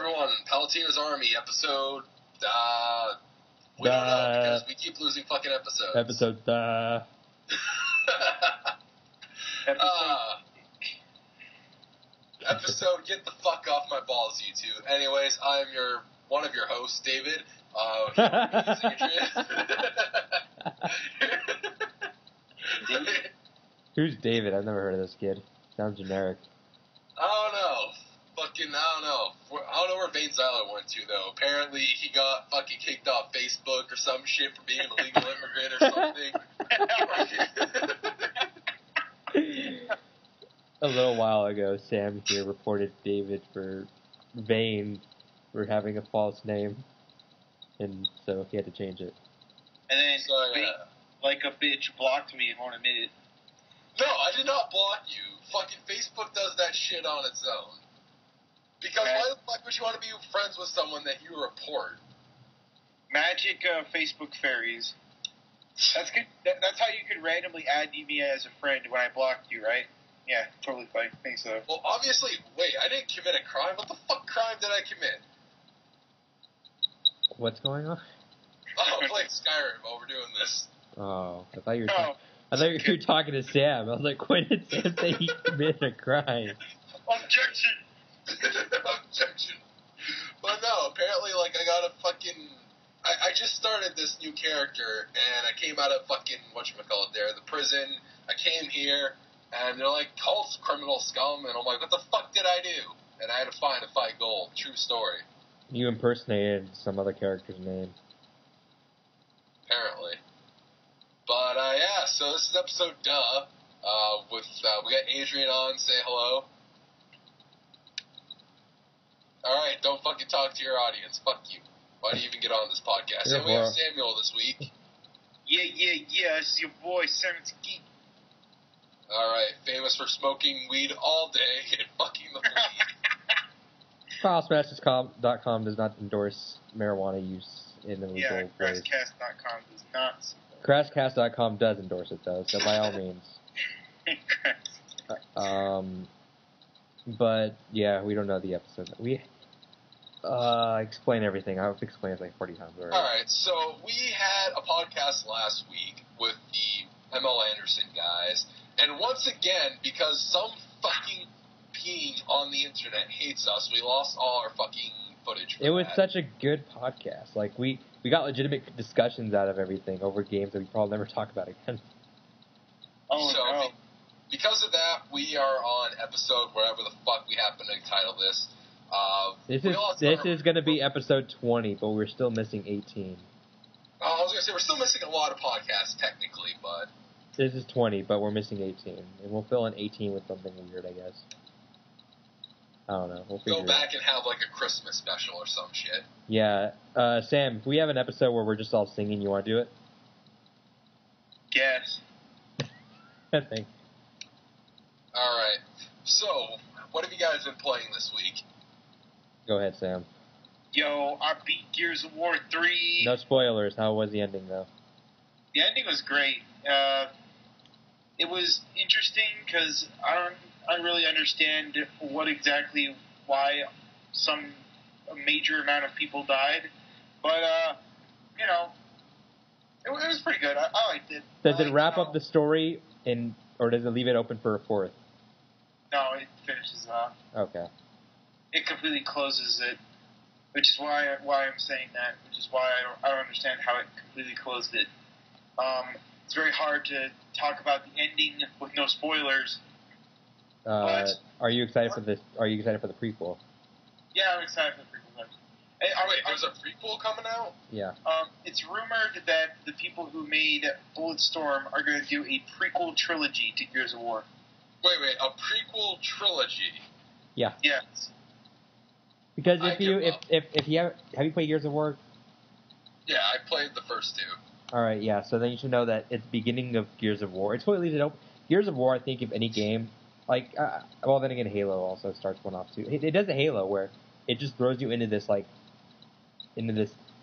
everyone. Palutena's Army, episode, we don't know, because we keep losing fucking episodes. Episode, get the fuck off my balls, you two. Anyways, I'm one of your hosts, David. Who's David? I've never heard of this kid. Sounds generic. I don't know. I don't know where Ziler went to, though. Apparently, he got fucking kicked off Facebook or some shit for being an illegal immigrant or something. A little while ago, Sam here reported David for having a false name, and so he had to change it. And then, like a bitch, blocked me and won't admit it. No, I did not block you. Fucking Facebook does that shit on its own. Because why the fuck would you want to be friends with someone that you report? Magic Facebook fairies. That's good. That's how you could randomly add me as a friend when I blocked you, right? Yeah, totally fine. I think so. Well, obviously, wait, I didn't commit a crime. What the fuck crime did I commit? What's going on? Oh, I'm playing Skyrim while we're doing this. Oh, I thought you were talking to Sam. I was like, when did Sam say he committed a crime? Objection! Objection. But no, apparently, like, I got a fucking... I just started this new character, and I came out of fucking, whatchamacallit there, the prison. I came here, and they're like, cult criminal scum, and I'm like, what the fuck did I do? And I had to find and fight gold. True story. You impersonated some other character's name. Apparently. But, yeah, so this is episode Duh. We got Adrian on, say hello. Alright, don't fucking talk to your audience. Fuck you. Why do you even get on this podcast? And we have Samuel this week. Yeah, it's your boy, Samuel's Geek. Alright, famous for smoking weed all day and fucking the weed. FilesMasters.com does not endorse marijuana use in illegal ways. Grasscast.com does not. Grasscast.com does endorse it, though, so by all means. But, yeah, we don't know the episode. Explain everything. I've explained it like 40 times already. Alright, so we had a podcast last week with the ML Anderson guys, and once again, because some fucking being on the internet hates us, we lost all our fucking footage for It was such a good podcast. Like, we got legitimate discussions out of everything over games that we probably never talk about again. No. Because of that, we are on episode wherever the fuck we happen to title this. This is going to be episode 20, but we're still missing 18. I was going to say, we're still missing a lot of podcasts, technically, but... This is 20, but we're missing 18. And we'll fill in 18 with something weird, I guess. I don't know. We'll figure Go back and have, like, a Christmas special or some shit. Yeah. Sam, if we have an episode where we're just all singing, you want to do it? Yes. Thanks. Alright. So, what have you guys been playing this week? Go ahead, Sam. Yo, I beat Gears of War 3. No spoilers. How was the ending, though? The ending was great. It was interesting because I don't really understand why a major amount of people died. But, it was pretty good. I liked it. Does it wrap up the story, or does it leave it open for a fourth? No, it finishes off. Okay. It completely closes it, which is why I'm saying that. Which is why I don't understand how it completely closed it. It's very hard to talk about the ending with no spoilers. Are you excited for this? Are you excited for the prequel? Yeah, I'm excited for the prequel. Wait, there's a prequel coming out? Yeah. It's rumored that the people who made Bulletstorm are going to do a prequel trilogy to Gears of War. Wait, a prequel trilogy? Yeah. Yes. Because have you played Gears of War? Yeah, I played the first two. All right, yeah. So then you should know that at the beginning of Gears of War, it's totally leaves it open. Gears of War, I think, if any game, like, then again, Halo also starts one off too. It does a Halo where it just throws you into this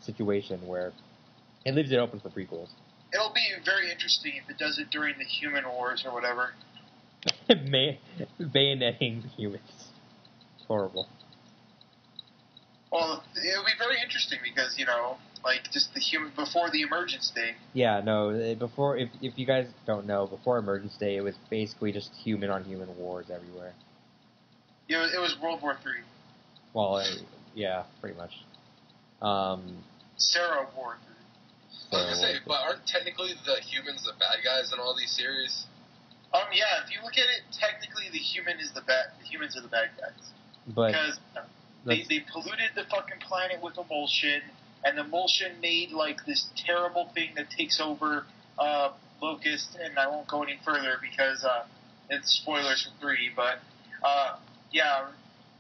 situation where it leaves it open for prequels. It'll be very interesting if it does it during the Human Wars or whatever. Bayoneting humans. It's horrible. Well, it'll be very interesting because, like, just the human before the Emergence Day. Yeah, no, before, if you guys don't know, before Emergence Day, it was basically just human-on-human wars everywhere. It was World War III. Well, yeah, pretty much. Sarah War III. I was gonna say, but aren't technically the humans the bad guys in all these series? Yeah, if you look at it, technically the humans are the bad guys. But because they polluted the fucking planet with emulsion, and the emulsion made, like, this terrible thing that takes over Locust, and I won't go any further because it's spoilers for 3, but yeah,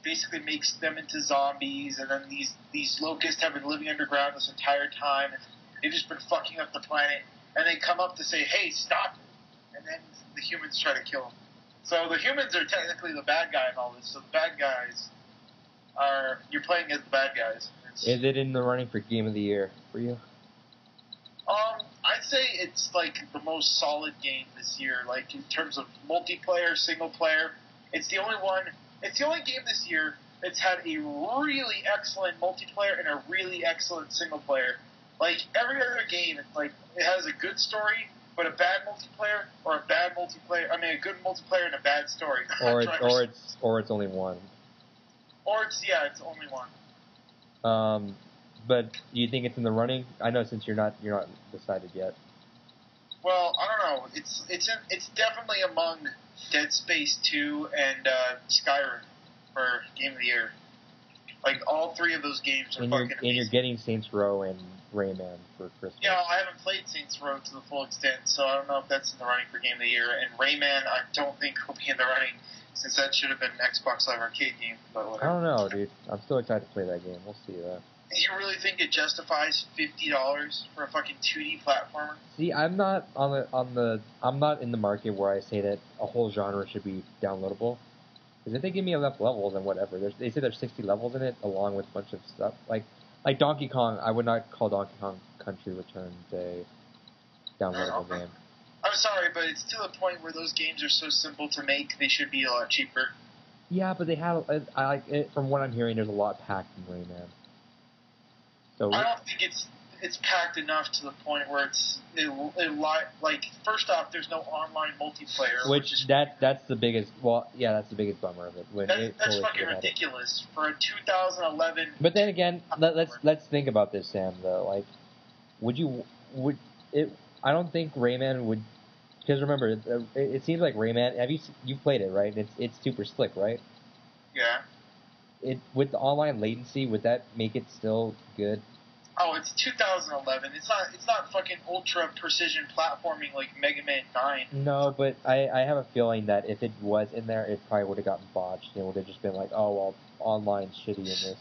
basically makes them into zombies, and then these locusts have been living underground this entire time, and they've just been fucking up the planet, and they come up to say, hey, stop it, and then the humans try to kill them. So the humans are technically the bad guy in all this, so the bad guys you're playing as the bad guys. Is it in the running for Game of the Year for you? I'd say it's, like, the most solid game this year, like, in terms of multiplayer, single player. It's the only game this year that's had a really excellent multiplayer and a really excellent single player. Like, every other game, it's like, it has a good story, but a bad multiplayer, or a good multiplayer and a bad story. Or it's only one. It's only one. But do you think it's in the running? I know since you're not decided yet. Well, I don't know. It's definitely among Dead Space 2 and Skyrim for Game of the Year. Like, all 3 of those games are fucking amazing. And you're getting Saints Row and Rayman for Christmas. Yeah, I haven't played Saints Row to the full extent, so I don't know if that's in the running for Game of the Year. And Rayman, I don't think will be in the running, since that should have been an Xbox Live Arcade game. But whatever. I don't know, dude. I'm still excited to play that game. We'll see that. You really think it justifies $50 for a fucking 2D platformer? See, I'm not I'm not in the market where I say that a whole genre should be downloadable. Because if they give me enough levels, then whatever. They say there's 60 levels in it, along with a bunch of stuff. Like Donkey Kong, I would not call Donkey Kong Country Returns a downloadable game. I'm sorry, but it's to the point where those games are so simple to make, they should be a lot cheaper. Yeah, but they have, from what I'm hearing, there's a lot packed in Rayman. So I don't think it's packed enough to the point where like, first off, there's no online multiplayer. That's the biggest. Well, yeah, that's the biggest bummer of it. That's fucking ridiculous for a 2011. But then again, let's think about this, Sam. Though, like, I don't think Rayman would. Because remember, it seems like Rayman. You played it, right? It's super slick, right? Yeah. With the online latency, would that make it still good? Oh, it's 2011. It's not fucking ultra precision platforming like Mega Man 9. No, but I have a feeling that if it was in there, it probably would have gotten botched. It would have just been like, oh well, online's shitty in this.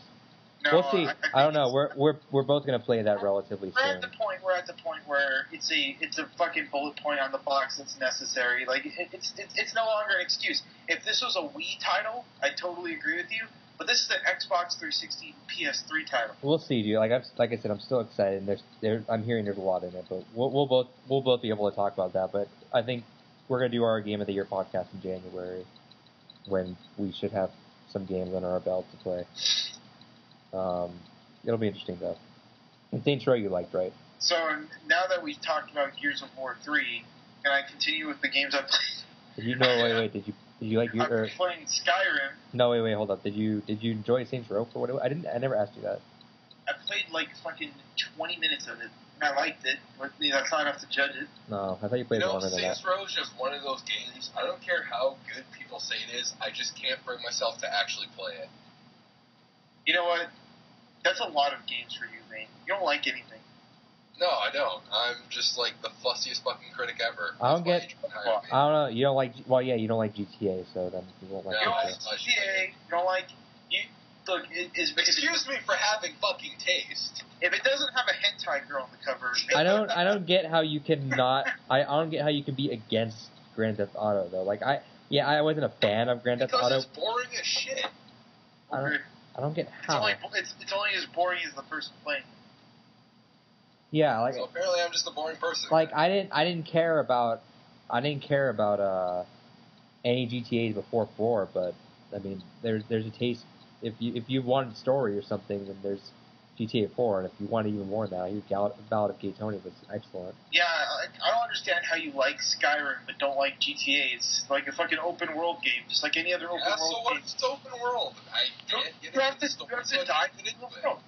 No, we'll see. I don't know. We're both gonna play that relatively soon. We're at the point where it's a fucking bullet point on the box that's necessary. Like it's no longer an excuse. If this was a Wii title, I totally agree with you. But this is an Xbox 360 PS3 title. We'll see, dude. Like I said, I'm still excited. And I'm hearing there's a lot in it, but we'll both be able to talk about that. But I think we're gonna do our Game of the Year podcast in January, when we should have some games on our belt to play. It'll be interesting though. And Saints Row you liked, right? So now that we've talked about Gears of War 3, can I continue with the games I played? Wait. Did you like I'm playing Skyrim. No, wait, hold up. Did you enjoy Saints Row for what it was? I never asked you that. I played like fucking 20 minutes of it, and I liked it, but that's not enough to judge it. No, I thought you played longer than that. Saints Row is just one of those games. I don't care how good people say it is. I just can't bring myself to actually play it. You know what? That's a lot of games for you, man. You don't like anything. No, I don't. I'm just like the fussiest fucking critic ever. I don't know. You don't like. Well, yeah, you don't like GTA, so then you won't like. You don't like GTA. You don't like. Look, excuse me for having fucking taste. If it doesn't have a hentai girl on the cover, I don't get how you can not. I don't get how you can be against Grand Theft Auto though. Like I wasn't a fan of Grand Theft Auto. Because it's boring as shit. I don't get how. It's only as boring as the person playing. Yeah, like. So apparently, I'm just a boring person. Like I didn't care about any GTA's before 4, but I mean there's a taste if you wanted story or something, then there's GTA 4, and if you want even more than that, Ballad of Gay Tony was excellent. Yeah, I don't understand how you like Skyrim but don't like GTA. It's like a fucking open world game, just like any other open world so what game. if it's open world? I can't get You have into to the story. dive into the world.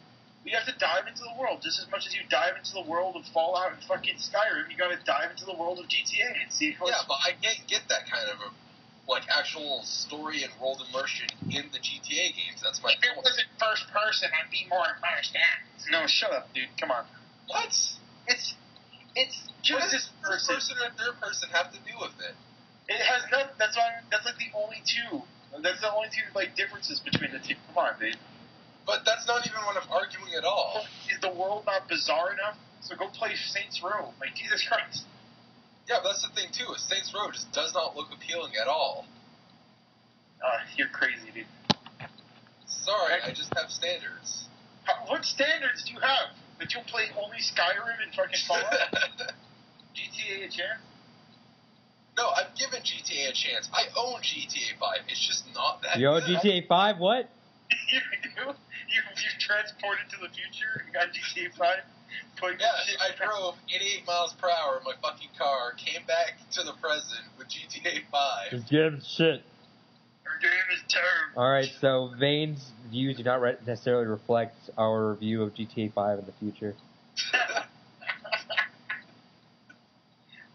You have to dive into the world just as much as you dive into the world of Fallout and fucking Skyrim. You got to dive into the world of GTA and see. Yeah, but I can't get that kind of actual story and world immersion in the GTA games. That's my If it point. was in first person, I'd be more immersed. No, shut up, dude. Come on. What? It's just What does this first person and third person have to do with it? It has no. That's like the only two. That's the only two like differences between the two. Come on, dude. But that's not even what I'm arguing at all. Is the world not bizarre enough? So go play Saints Row. Like, Jesus Christ. Yeah, but that's the thing, too. Saints Row just does not look appealing at all. You're crazy, dude. Sorry, I just have standards. What standards do you have? That you'll play only Skyrim and fucking Fallout? GTA a chance? No, I've given GTA a chance. I own GTA 5. It's just not that You own good. GTA 5? What? You do? You transported to the future and got GTA 5? Yes, I drove 88 miles per hour in my fucking car, came back to the present with GTA 5. Just give him shit. Your game is terrible. Alright, so Vane's views do not necessarily reflect our review of GTA 5 in the future.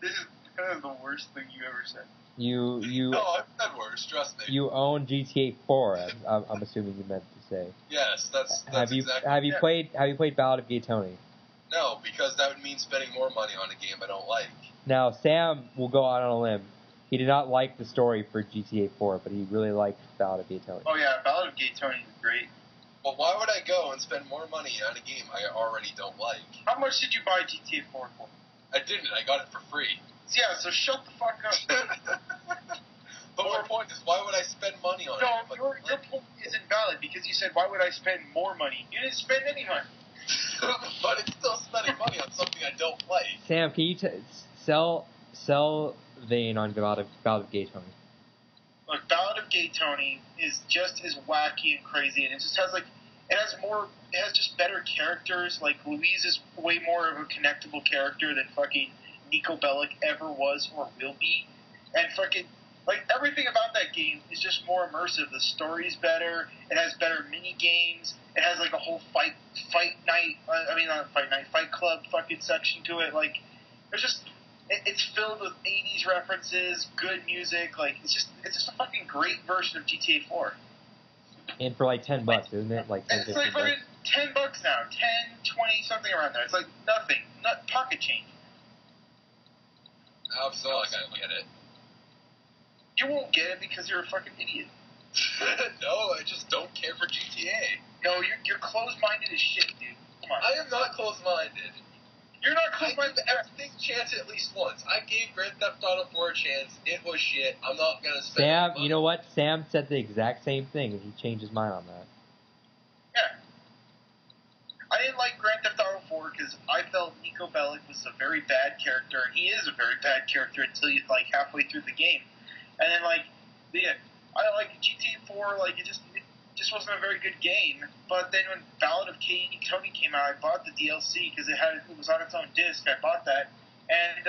This is kind of the worst thing you ever said. You No, I've said worse, trust me. you own GTA 4, I'm assuming you meant to say. Yes, that's Have you played Ballad of Gay Tony? No, because that would mean spending more money on a game I don't like. Now, Sam will go out on a limb. He did not like the story for GTA 4, but he really liked Ballad of Gay Tony. Oh yeah, Ballad of Gay Tony is great. Well, why would I go and spend more money on a game I already don't like? How much did you buy GTA 4 for? I didn't. I got it for free. Yeah, so shut the fuck up. But my point is, why would I spend money on it? No, your point isn't valid because you said, why would I spend more money? You didn't spend any money. But it's still spending money on something I don't like. Sam, can you sell Vane on Ballad of Gay Tony? Look, Ballad of Gay Tony is just as wacky and crazy, and it just has it has just better characters. Like, Louise is way more of a connectable character than fucking Nico Bellic ever was or will be. And fucking, everything about that game is just more immersive. The story's better. It has better mini games. It has, a whole fight club fucking section to it. There's just, it's filled with 80s references, good music. It's just a fucking great version of GTA 4. And for $10, isn't it? It's $10 fucking $10 now. 10, 20, something around there. It's nothing. Not pocket change. I'm still not gonna get it. You won't get it because you're a fucking idiot. No, I just don't care for GTA. No, you're closed-minded as shit, dude. Come on. I am not closed-minded. You're not I closed-minded. gave everything a chance at least once. I gave Grand Theft Auto 4 a chance. It was shit. I'm not gonna spend Sam, money. you know what? Sam said the exact same thing, and he changed his mind on that. Yeah. I didn't like Grand Theft Auto 4 because I felt Nico Bellic was a very bad character, and he is a very bad character until you halfway through the game. And then I like GTA 4. It just wasn't a very good game. But then when Ballad of Gay Tony came out, I bought the DLC because it was on its own disc. I bought that, and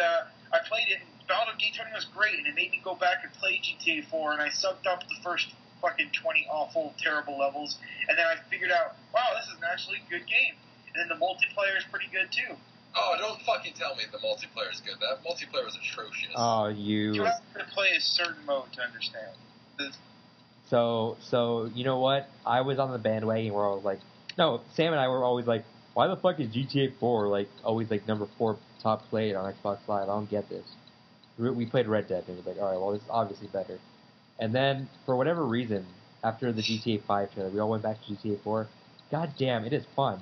I played it. And Ballad of Gay Tony was great, and it made me go back and play GTA 4. And I subbed up the first fucking 20 awful, terrible levels, and then I figured out, wow, this is an actually good game. And then the multiplayer is pretty good too. Oh, don't fucking tell me the multiplayer is good. That multiplayer was atrocious. Oh, You have to play a certain mode to understand. So you know what? I was on the bandwagon where I was like, no, Sam and I were always like, why the fuck is GTA 4 always number 4 top played on Xbox Live? I don't get this. We played Red Dead and it was like, alright, well, this is obviously better. And then, for whatever reason, after the GTA 5 trailer, we all went back to GTA 4. God damn, it is fun.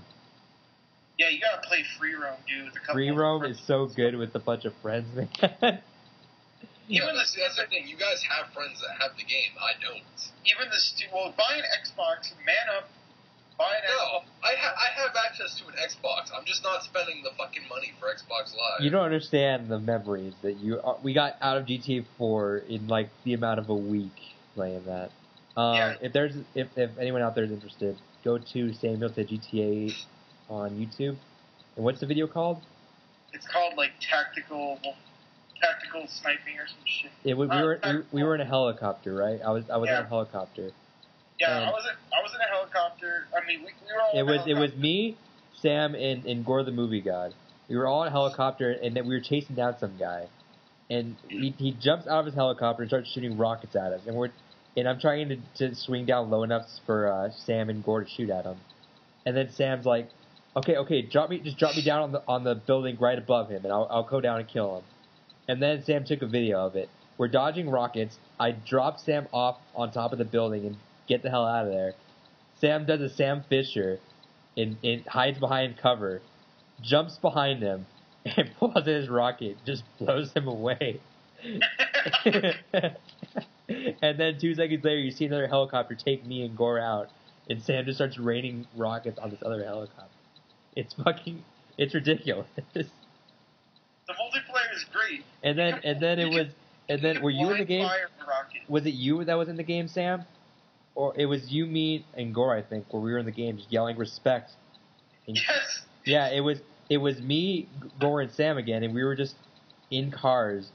Yeah, you gotta play Free Roam, dude. Free Roam is so good with a bunch of friends, man. That's the thing. You guys have friends that have the game. I don't. Buy an Xbox, man up. Buy an Xbox. I have access to an Xbox. I'm just not spending the fucking money for Xbox Live. You don't understand the memories that we got out of GTA 4 in the amount of a week playing that. If anyone out there is interested, go to Samuel to GTA on YouTube. And what's the video called? It's called like tactical sniping or some shit. We were in a helicopter, right? I was in a helicopter. Yeah, I was in a helicopter. I mean, we were all. It was me, Sam, and Gore the movie god. We were all in a helicopter, and then we were chasing down some guy, and he jumps out of his helicopter and starts shooting rockets at us, and I'm trying to swing down low enough for Sam and Gore to shoot at him, and then Sam's like, okay, drop me down on the building right above him, and I'll go down and kill him. And then Sam took a video of it. We're dodging rockets. I drop Sam off on top of the building and get the hell out of there. Sam does a Sam Fisher and hides behind cover, jumps behind him, and pulls out his rocket, just blows him away. And then 2 seconds later, you see another helicopter take me and Gore out, and Sam just starts raining rockets on this other helicopter. It's ridiculous. The multiplayer is great. And then were you in the game? Was it you that was in the game, Sam? Or it was you, me, and Gore, I think, where we were in the game just yelling respect. Yes. Yeah, it was me, Gore, and Sam again, and we were just in cars,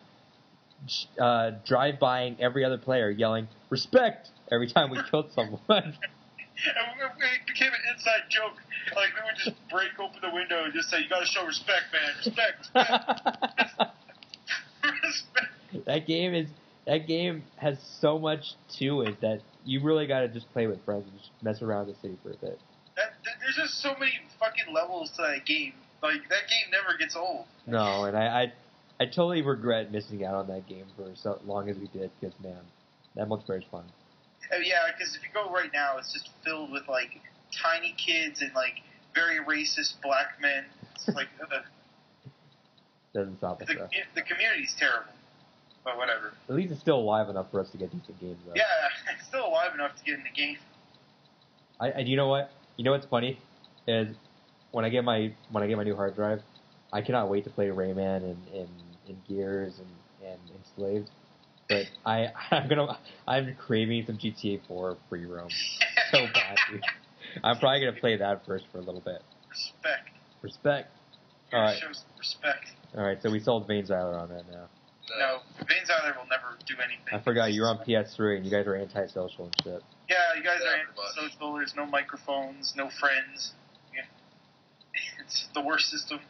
drive-bying every other player, yelling respect every time we killed someone. And it became an inside joke. Like, we would just break open the window and just say, you gotta show respect, man. Respect. Respect. That game has so much to it that you really gotta just play with friends and just mess around the city for a bit. There's just so many fucking levels to that game. Like, that game never gets old. No, and I totally regret missing out on that game for so long as we did, because, man, that multiplayer is fun. Yeah, because if you go right now, it's just filled with, like, tiny kids and, like, very racist black men. It's like, doesn't stop us, though. The community's terrible, but whatever. At least it's still alive enough for us to get decent games, though. Yeah, it's still alive enough to get in the game. You know what? You know what's funny is when I get my new hard drive, I cannot wait to play Rayman and Gears and Enslaved. But I'm craving some GTA 4 free roam so badly. I'm probably gonna play that first for a little bit. Respect. All right. Show some respect. All right. So we sold Vane Ziler on that now. No, Vane Ziler will never do anything. I forgot you're on PS3 and you guys are antisocial and shit. Yeah, you guys are antisocial. There's no microphones, no friends. Yeah. It's the worst system.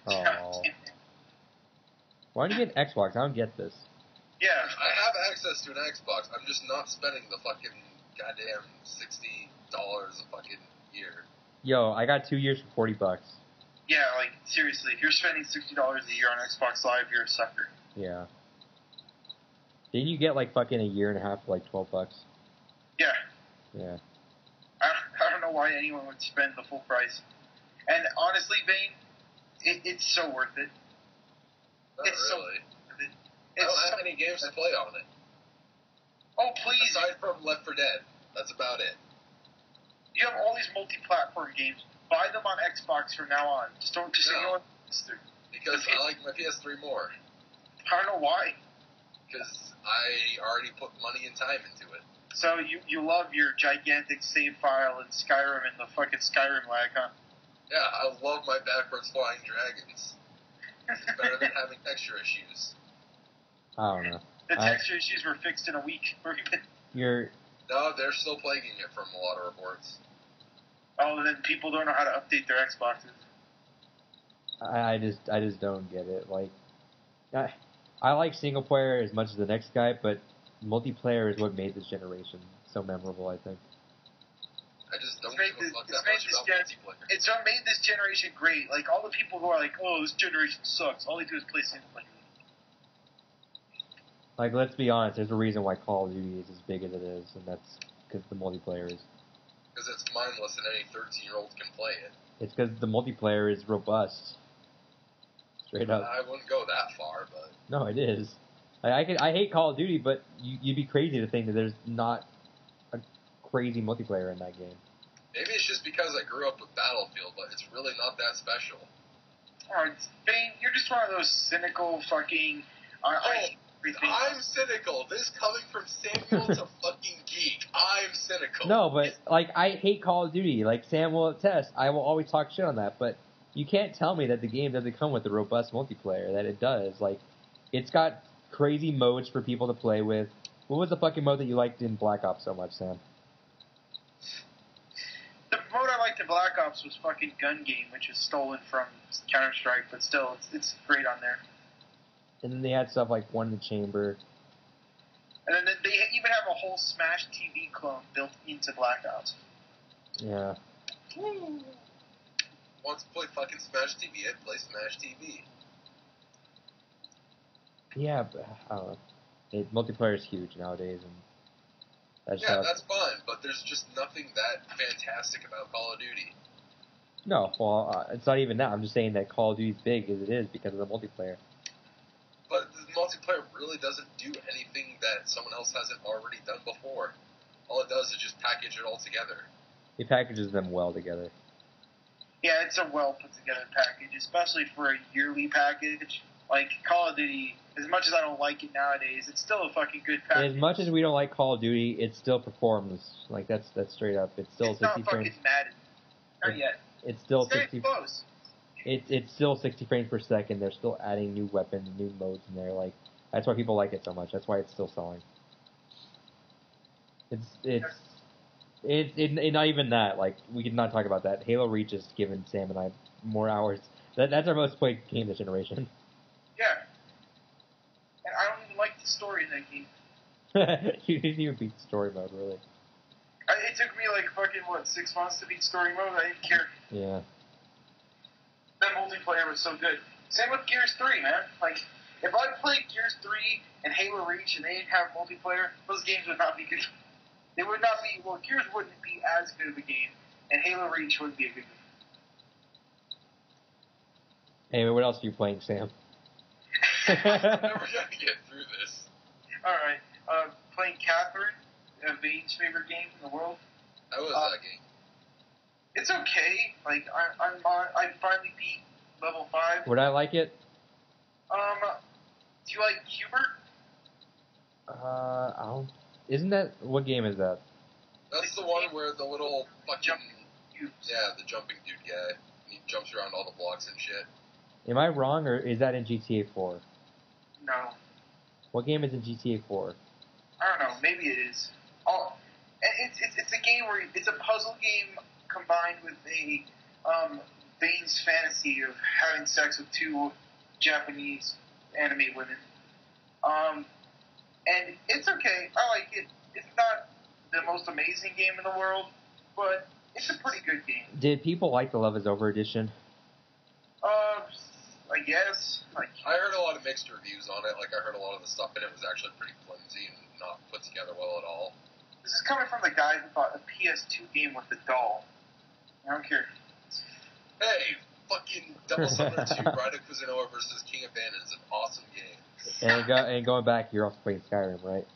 Oh. Why don't you get an Xbox? I don't get this. Yeah. I have access to an Xbox. I'm just not spending the fucking goddamn $60 a fucking year. Yo, I got 2 years for $40. Yeah, like, seriously, if you're spending $60 a year on Xbox Live, you're a sucker. Yeah. Didn't you get, like, fucking a year and a half for, like, $12? Yeah. Yeah. I don't know why anyone would spend the full price. And honestly, Vane, it's so worth it. Not it's really. So worth it. I don't have any games to play on it. Oh, please. Aside from Left 4 Dead. That's about it. You have all these multi-platform games. Buy them on Xbox from now on. Just don't. Just No. you know what? Because I like my PS3 more. I don't know why. Because I already put money and time into it. So you love your gigantic save file in Skyrim and the fucking Skyrim lag, huh? Yeah, I love my backwards flying dragons. It's better than having texture issues. I don't know. The texture issues were fixed in a week. No, they're still plaguing it from a lot of reports. Oh, then people don't know how to update their Xboxes. I just don't get it. Like, I like single player as much as the next guy, but multiplayer is what made this generation so memorable, I think. I just don't give a fuck that much about multiplayer. It's what made this generation great. Like, all the people who are like, oh, this generation sucks, all they do is play single player. Like, let's be honest, there's a reason why Call of Duty is as big as it is, and that's because the multiplayer is. Because it's mindless and any 13-year-old can play it. It's because the multiplayer is robust. Straight up. I wouldn't go that far, but... No, it is. I hate Call of Duty, but you'd be crazy to think that there's not a crazy multiplayer in that game. Maybe it's just because I grew up with Battlefield, but it's really not that special. Alright, Bane, you're just one of those cynical fucking... I'm cynical. This coming from Samuel to fucking geek. I'm cynical. No, but like I hate Call of Duty. Like Sam will attest. I will always talk shit on that. But you can't tell me that the game doesn't come with a robust multiplayer. That it does. Like it's got crazy modes for people to play with. What was the fucking mode that you liked in Black Ops so much, Sam? The mode I liked in Black Ops was fucking Gun Game, which is stolen from Counter-Strike, but still, it's great on there. And then they had stuff like One in the Chamber. And then they even have a whole Smash TV clone built into Black Ops. Yeah. Woo. Wants to play fucking Smash TV, I'd play Smash TV. Yeah, but I don't know. Multiplayer is huge nowadays, and that's fun, but there's just nothing that fantastic about Call of Duty. No, well, it's not even that. I'm just saying that Call of Duty's big as it is because of the multiplayer. But the multiplayer really doesn't do anything that someone else hasn't already done before. All it does is just package it all together. It packages them well together. Yeah, it's a well put together package, especially for a yearly package. Like Call of Duty, as much as I don't like it nowadays, it's still a fucking good package. As much as we don't like Call of Duty, it still performs. Like that's straight up. It's still it's 60 not frames. fucking Madden. Not yet. It's still Stay 60. close. It's still 60 frames per second. They're still adding new weapons, new modes in there. Like that's why people like it so much. That's why it's still selling. It's not even that. Like we could not talk about that. Halo Reach has given Sam and I more hours. That's our most played game this generation. Yeah. And I don't even like the story in that game. You didn't even beat story mode, really. It took me like fucking, 6 months to beat story mode? I didn't care. Yeah. That multiplayer was so good. Same with Gears 3, man. Like, if I played Gears 3 and Halo Reach and they didn't have multiplayer, those games would not be good. They would not be, Gears wouldn't be as good of a game, and Halo Reach wouldn't be a good game. Anyway, what else are you playing, Sam? I'm never gonna get through this. Alright, playing Catherine, Vane's favorite game in the world. How was that game? It's okay. Like, I finally beat level 5. Would I like it? Do you like Hubert? I don't. Isn't that what game is that? That's the one where the little fucking Cubes. yeah, the jumping dude guy. And he jumps around all the blocks and shit. Am I wrong, or is that in GTA 4? No. What game is in GTA 4? I don't know. Maybe it is. Oh, it's a game where it's a puzzle game combined with a Vane's fantasy of having sex with 2 Japanese anime women. And it's okay. I like it. It's not the most amazing game in the world, but it's a pretty good game. Did people like the Love Is Over edition? I guess. Like, I heard a lot of mixed reviews on it. Like, I heard a lot of the stuff in it was actually pretty flimsy and not put together well at all. this is coming from the guy who bought a PS2 game with the doll. I don't care. Hey, fucking Double Summoner 2 Bride of Kuzunoa versus King of Bandit is an awesome game. And going back, you're also playing Skyrim, right?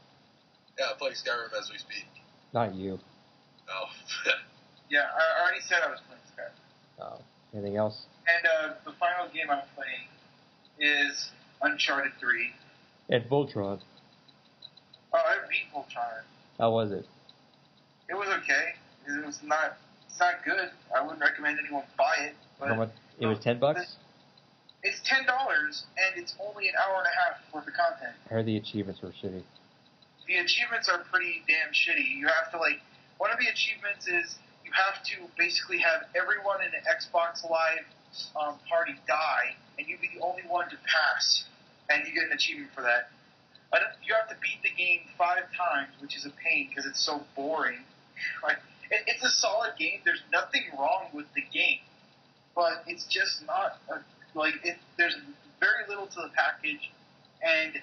Yeah, I'm playing Skyrim as we speak. Not you. Oh. Yeah, I already said I was playing Skyrim. Oh. Anything else? And the final game I'm playing is Uncharted 3. And Voltron. Oh, I beat Voltron. How was it? It was okay. It's not good. I wouldn't recommend anyone buy it. But How much? It was $10? It's $10, and it's only an hour and a half worth of content. I heard the achievements were shitty. The achievements are pretty damn shitty. You have to, one of the achievements is you have to basically have everyone in an Xbox Live party die, and you be the only one to pass, and you get an achievement for that. You have to beat the game 5 times, which is a pain because it's so boring. It's a solid game. There's nothing wrong with the game, but it's just not there's very little to the package, and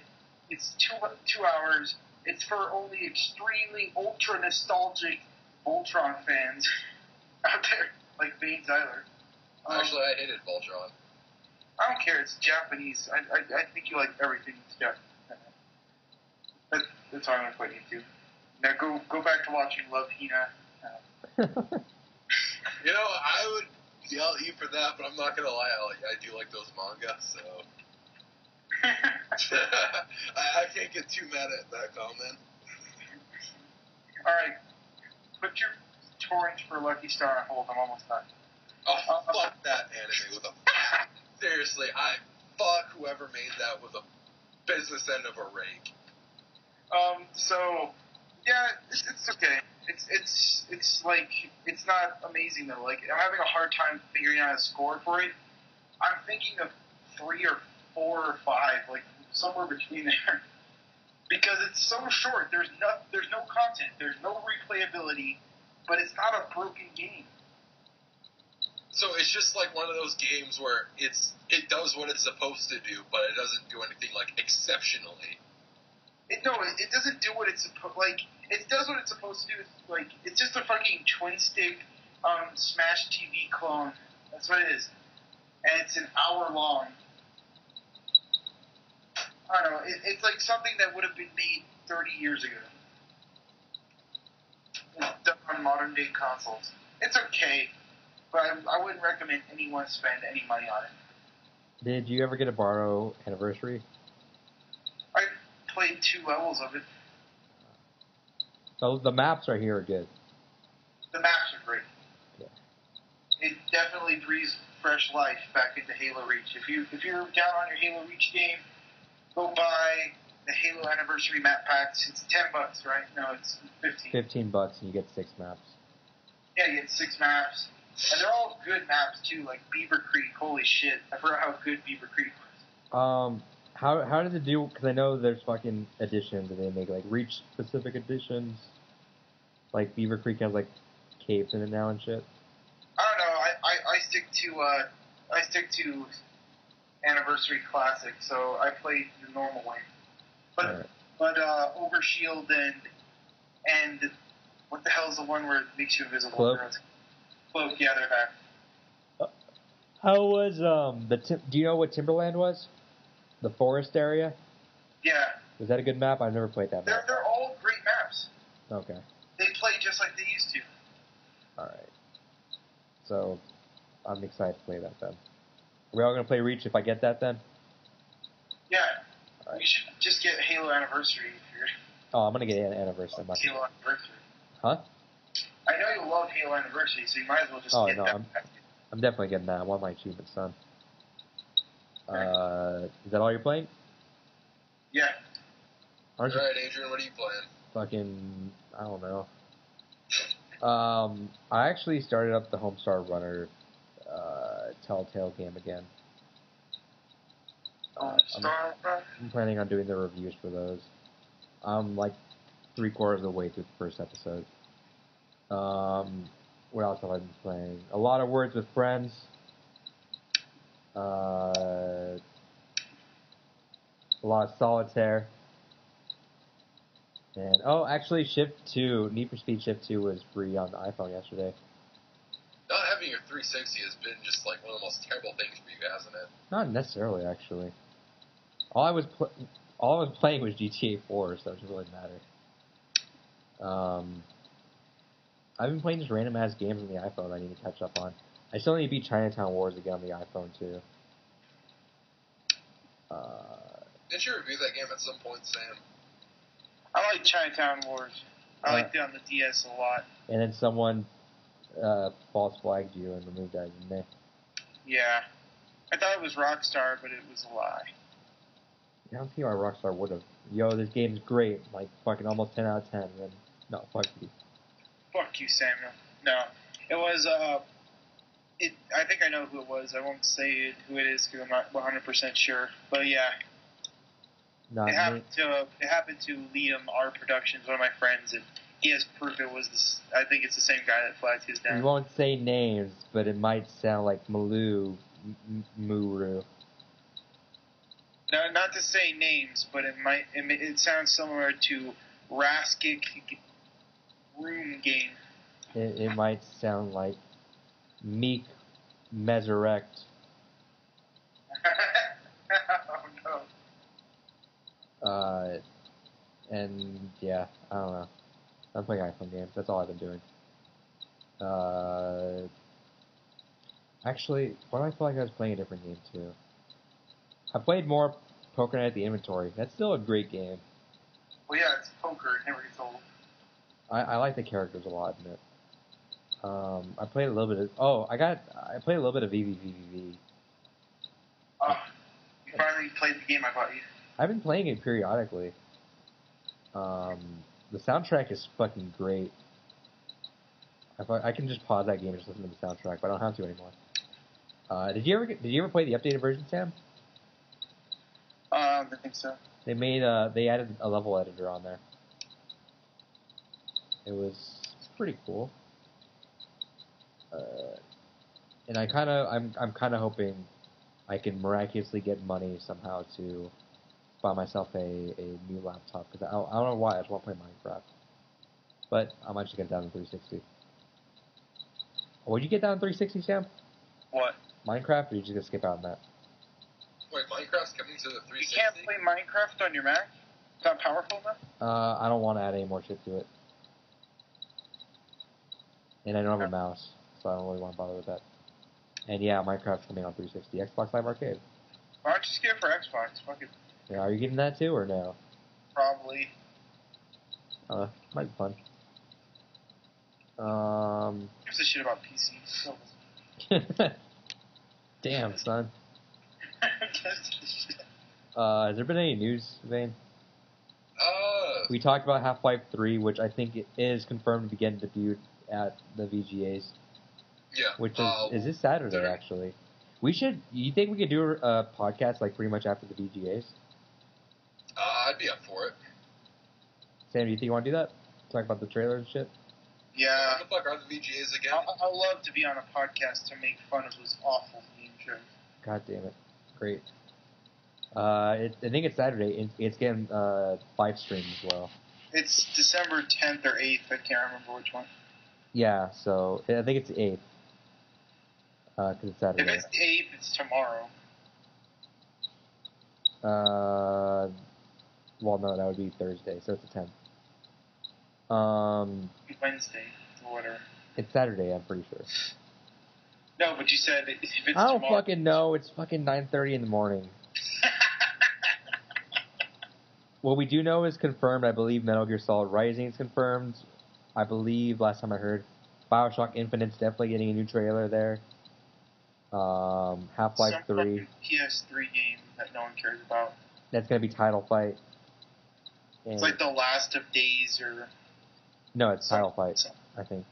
it's 2 hours. It's for only extremely ultra nostalgic Voltron fans out there, like Vane Ziler. Actually, I hated Voltron. I don't care. It's Japanese. I think you like everything that's Japanese. That's all I'm going to put you to. Now go back to watching Love Hina. You know, I would yell at you for that, but I'm not going to lie. I do like those mangas, so. I can't get too mad at that comment. Alright. Put your torrents for Lucky Star on hold. I'm almost done. Oh, fuck that anime with a... Seriously, fuck whoever made that with a business end of a rake. So, yeah, it's okay. It's like, it's not amazing though. Like, I'm having a hard time figuring out a score for it. I'm thinking of 3 or 4 or 5, like, somewhere between there. Because it's so short. There's no content. There's no replayability. But it's not a broken game. So it's just like one of those games where it does what it's supposed to do, but it doesn't do anything like exceptionally. It doesn't do what it's supposed. Like, it does what it's supposed to do. It's like, it's just a fucking twin stick Smash TV clone. That's what it is, and it's an hour long. I don't know. It's like something that would have been made 30 years ago. It's done on modern day consoles. It's okay, but I wouldn't recommend anyone spend any money on it. Did you ever get to borrow Anniversary? I played 2 levels of it. The maps right here are good. The maps are great. Yeah. It definitely breathes fresh life back into Halo Reach. If you're down on your Halo Reach game, go buy the Halo Anniversary map packs. It's $10, right? No, it's 15. $15 and you get 6 maps. Yeah, you get 6 maps. And they're all good maps, too, like Beaver Creek. Holy shit. I forgot how good Beaver Creek was. How does it do? Because I know there's fucking editions, and they make, like, Reach-specific editions. Like, Beaver Creek has, like, caves in it now and shit. I don't know. I stick to Anniversary Classic, so I played the normal way. But Overshield and what the hell is the one where it makes you invisible? Cloak? Cloak, yeah, they're back. How was, do you know what Timberland was? The forest area? Yeah. Was that a good map? I've never played that map. They're all great maps. Okay. They play just like they used to. Alright. So, I'm excited to play that then. Are we all going to play Reach if I get that then? Yeah. Right. You should just get Halo Anniversary if you're... Oh, I'm going to get Anniversary. Halo Anniversary. Huh? I know you love Halo Anniversary, so you might as well just get that. I'm definitely getting that. I want my achievements done. Is that all you're playing? Yeah. Alright, Adrian, what are you playing? Fucking, I don't know. I actually started up the Homestar Runner Telltale game again. I'm planning on doing the reviews for those. I'm like 3/4 of the way through the first episode. What else have I been playing? A lot of Words with Friends. A lot of Solitaire. And, actually, Need for Speed Shift 2 was free on the iPhone yesterday. Not having your 360 has been just like one of the most terrible things for you, hasn't it? Not necessarily, actually. All I was playing was GTA 4, so it doesn't really matter. I've been playing just random ass games on the iPhone I need to catch up on. I still need to beat Chinatown Wars again on the iPhone too. Didn't you review that game at some point, Sam? I like Chinatown Wars. I liked it on the DS a lot. And then someone false flagged you and removed that, didn't they? Yeah. I thought it was Rockstar, but it was a lie. I don't see why Rockstar would have. Yo, this game's great. Like, fucking almost 10 out of 10. And then, no, fuck you. Fuck you, Samuel. No. It was, I think I know who it was. I won't say who it is because I'm not 100% sure. But yeah. It happened to Liam, our Productions, one of my friends, and he has proof it was this. I think it's the same guy that flagged his down. We won't say names, but it might sound like Muru. No, not to say names, but it sounds similar to Raskic Room Game. It might sound like Meek Mesurect. Oh no. And yeah, I don't know. I'm playing iPhone games. That's all I've been doing. Actually, why do I feel like I was playing a different game too? I played more Poker Night at the Inventory. That's still a great game. Well, yeah, it's poker. It never gets old. I like the characters a lot in it. I played a little bit of... I played a little bit of VVVVV. Oh, you finally played the game I bought you. I've been playing it periodically. The soundtrack is fucking great. I can just pause that game and just listen to the soundtrack, but I don't have to anymore. Did you ever play the updated version, Sam? I think so. They added a level editor on there. It's pretty cool. And I'm kind of hoping I can miraculously get money somehow to buy myself a new laptop, because I don't know why, I just want to play Minecraft. But I might just get it down to 360. Would you get down to 360, Sam? What? Minecraft, or are you just going to skip out on that? Wait, Minecraft's coming to the 360? You can't play Minecraft on your Mac? It's not powerful enough? I don't want to add any more shit to it. And I don't have a mouse, so I don't really want to bother with that. And yeah, Minecraft's coming on 360. Xbox Live Arcade. Why don't you just get it for Xbox? Fuck it. Yeah, are you getting that too, or no? Probably. Might be fun. Gives a shit about PC. Damn, son. Has there been any news, Vane? We talked about Half-Life 3, which I think is confirmed to be getting debuted at the VGAs. Yeah. Which is this Saturday, actually. You think we could do a podcast like pretty much after the VGAs? I'd be up for it. Sam, do you think you want to do that? Talk about the trailer and shit? Yeah. What the fuck are the VGAs again? I love to be on a podcast to make fun of those awful game shows. God damn it. Great. I think it's Saturday. It's getting 5 streams as well. It's December 10th or 8th. I can't remember which one. Yeah, so I think it's the 8th. Because it's Saturday. If it's the 8th, it's tomorrow. Well, no, that would be Thursday, so it's the 10th. Wednesday, or whatever. It's Saturday, I'm pretty sure. No, but you said if it's I don't tomorrow. fucking know. It's fucking 9:30 in the morning. What we do know is confirmed. I believe Metal Gear Solid Rising is confirmed. I believe, last time I heard, Bioshock Infinite's definitely getting a new trailer there. Half-Life 3. PS3 game that no one cares about. That's going to be Title Fight. And It's like The Last of Days or... No, it's Title Fight, I think.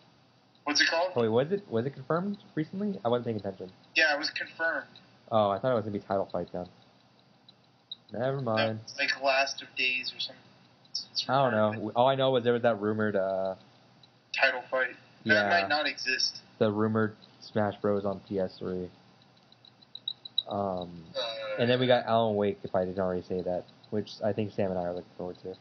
What's it called? Oh, wait, was it confirmed recently? I wasn't paying attention. Yeah, it was confirmed. Oh, I thought it was going to be Title Fight then. Never mind. No, it's like Last of Days or something. I don't know. All I know was there was that rumored... Title Fight. That might not exist. The rumored Smash Bros. On PS3. And then we got Alan Wake, if I didn't already say that, which I think Sam and I are looking forward to.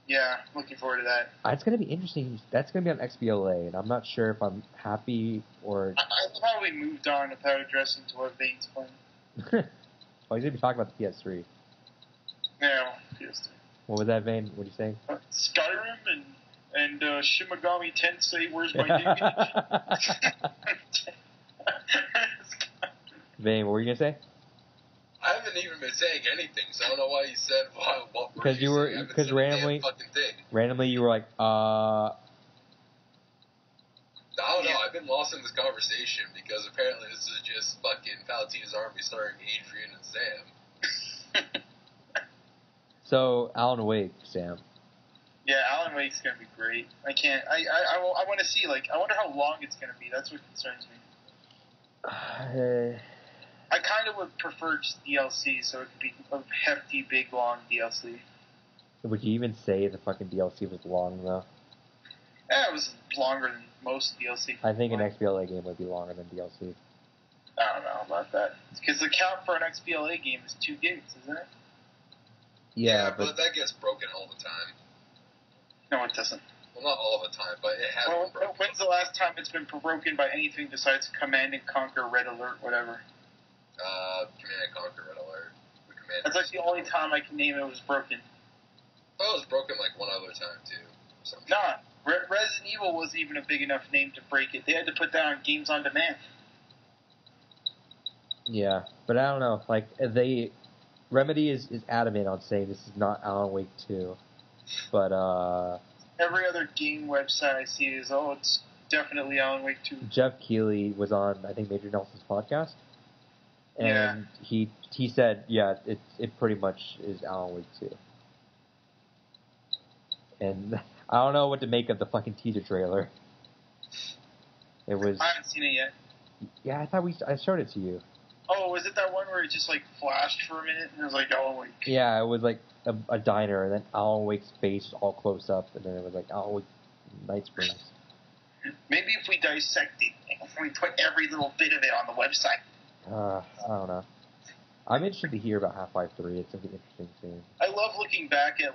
Yeah, looking forward to that. It's going to be interesting. That's going to be on XBLA, and I'm not sure if I'm happy or... I probably moved on without addressing to what Vane's playing. Oh, he's going to be talking about the PS3. No, PS3. What was that, Vane? What are you saying? Skyrim and Shimigami Tensei, where's my dignity? Vane, what were you going to say? I haven't even been saying anything, so I don't know why you said what Because randomly you were like, I don't know, I've been lost in this conversation because apparently this is just fucking palutenasarmy starring Adrian and Sam. So, Alan Wake, Sam. Yeah, Alan Wake's gonna be great. I want to see, I wonder how long it's gonna be. That's what concerns me. I kind of would prefer just DLC, so it could be a hefty, big, long DLC. Would you even say the fucking DLC was long, though? Yeah, it was longer than most DLC. I think an XBLA game would be longer than DLC. I don't know about that. Because the count for an XBLA game is 2 gigs, isn't it? Yeah, but that gets broken all the time. No, it doesn't. Well, not all the time, but it has been broken. When's the last time it's been broken by anything besides Command & Conquer, Red Alert, whatever? Command & Conquer, Red Alert. That's like the only time I can name it was broken. Oh, it was broken one other time, too. Nah, Resident Evil wasn't even a big enough name to break it. They had to put that on Games on Demand. Yeah, but I don't know. Remedy is adamant on saying this is not Alan Wake 2, but every other game website I see is, it's definitely Alan Wake 2. Jeff Keighley was on, I think, Major Nelson's podcast, and he said, yeah, it pretty much is Alan Wake 2. And I don't know what to make of the fucking teaser trailer. It was. I haven't seen it yet. Yeah, I thought I showed it to you. Oh, was it that one where it just like flashed for a minute and it was like Alan Wake? Yeah, it was like a diner, and then Alan Wake's face all close up, and then it was like Alan Wake Night Springs. Maybe if we dissect it, if we put every little bit of it on the website. I don't know. I'm interested to hear about Half-Life 3. It's something interesting soon. I love looking back at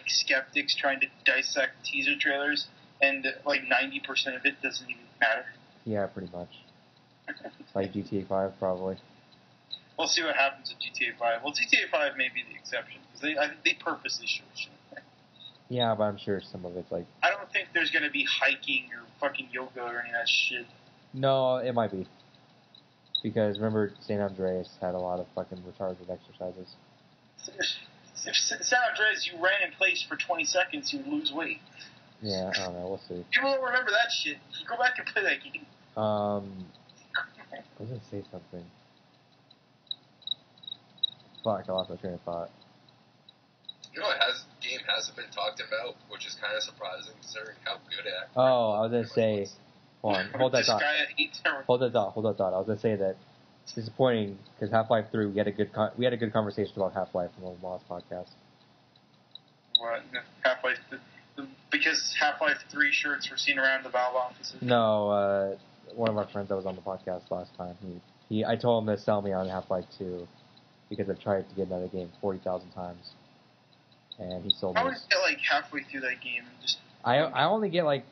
skeptics trying to dissect teaser trailers, and like 90% of it doesn't even matter. Yeah, pretty much. Like GTA 5, probably. We'll see what happens with GTA 5. Well, GTA 5 may be the exception, because I think they purposely show shit. Yeah, but I'm sure some of it's like... I don't think there's going to be hiking or fucking yoga or any of that shit. No, it might be. Because remember, San Andreas had a lot of fucking retarded exercises. If San Andreas, you ran in place for 20 seconds, you would lose weight. Yeah, I don't know. We'll see. People don't remember that shit. You go back and play that game. I was going to say something. Fuck, I lost my train of thought. You know, game hasn't been talked about, which is kind of surprising considering how good it. Oh, I was gonna say, hold on, hold that thought. Hold that thought. I was gonna say that it's disappointing because Half-Life 3, we had a good conversation about Half-Life on the last podcast. What? Half-Life? Because Half-Life 3 shirts were seen around the Valve offices. No, one of our friends that was on the podcast last time, I told him to sell me on Half-Life 2 because I've tried to get another game 40,000 times. And he sold me. I would get like halfway through that game and just. I only get like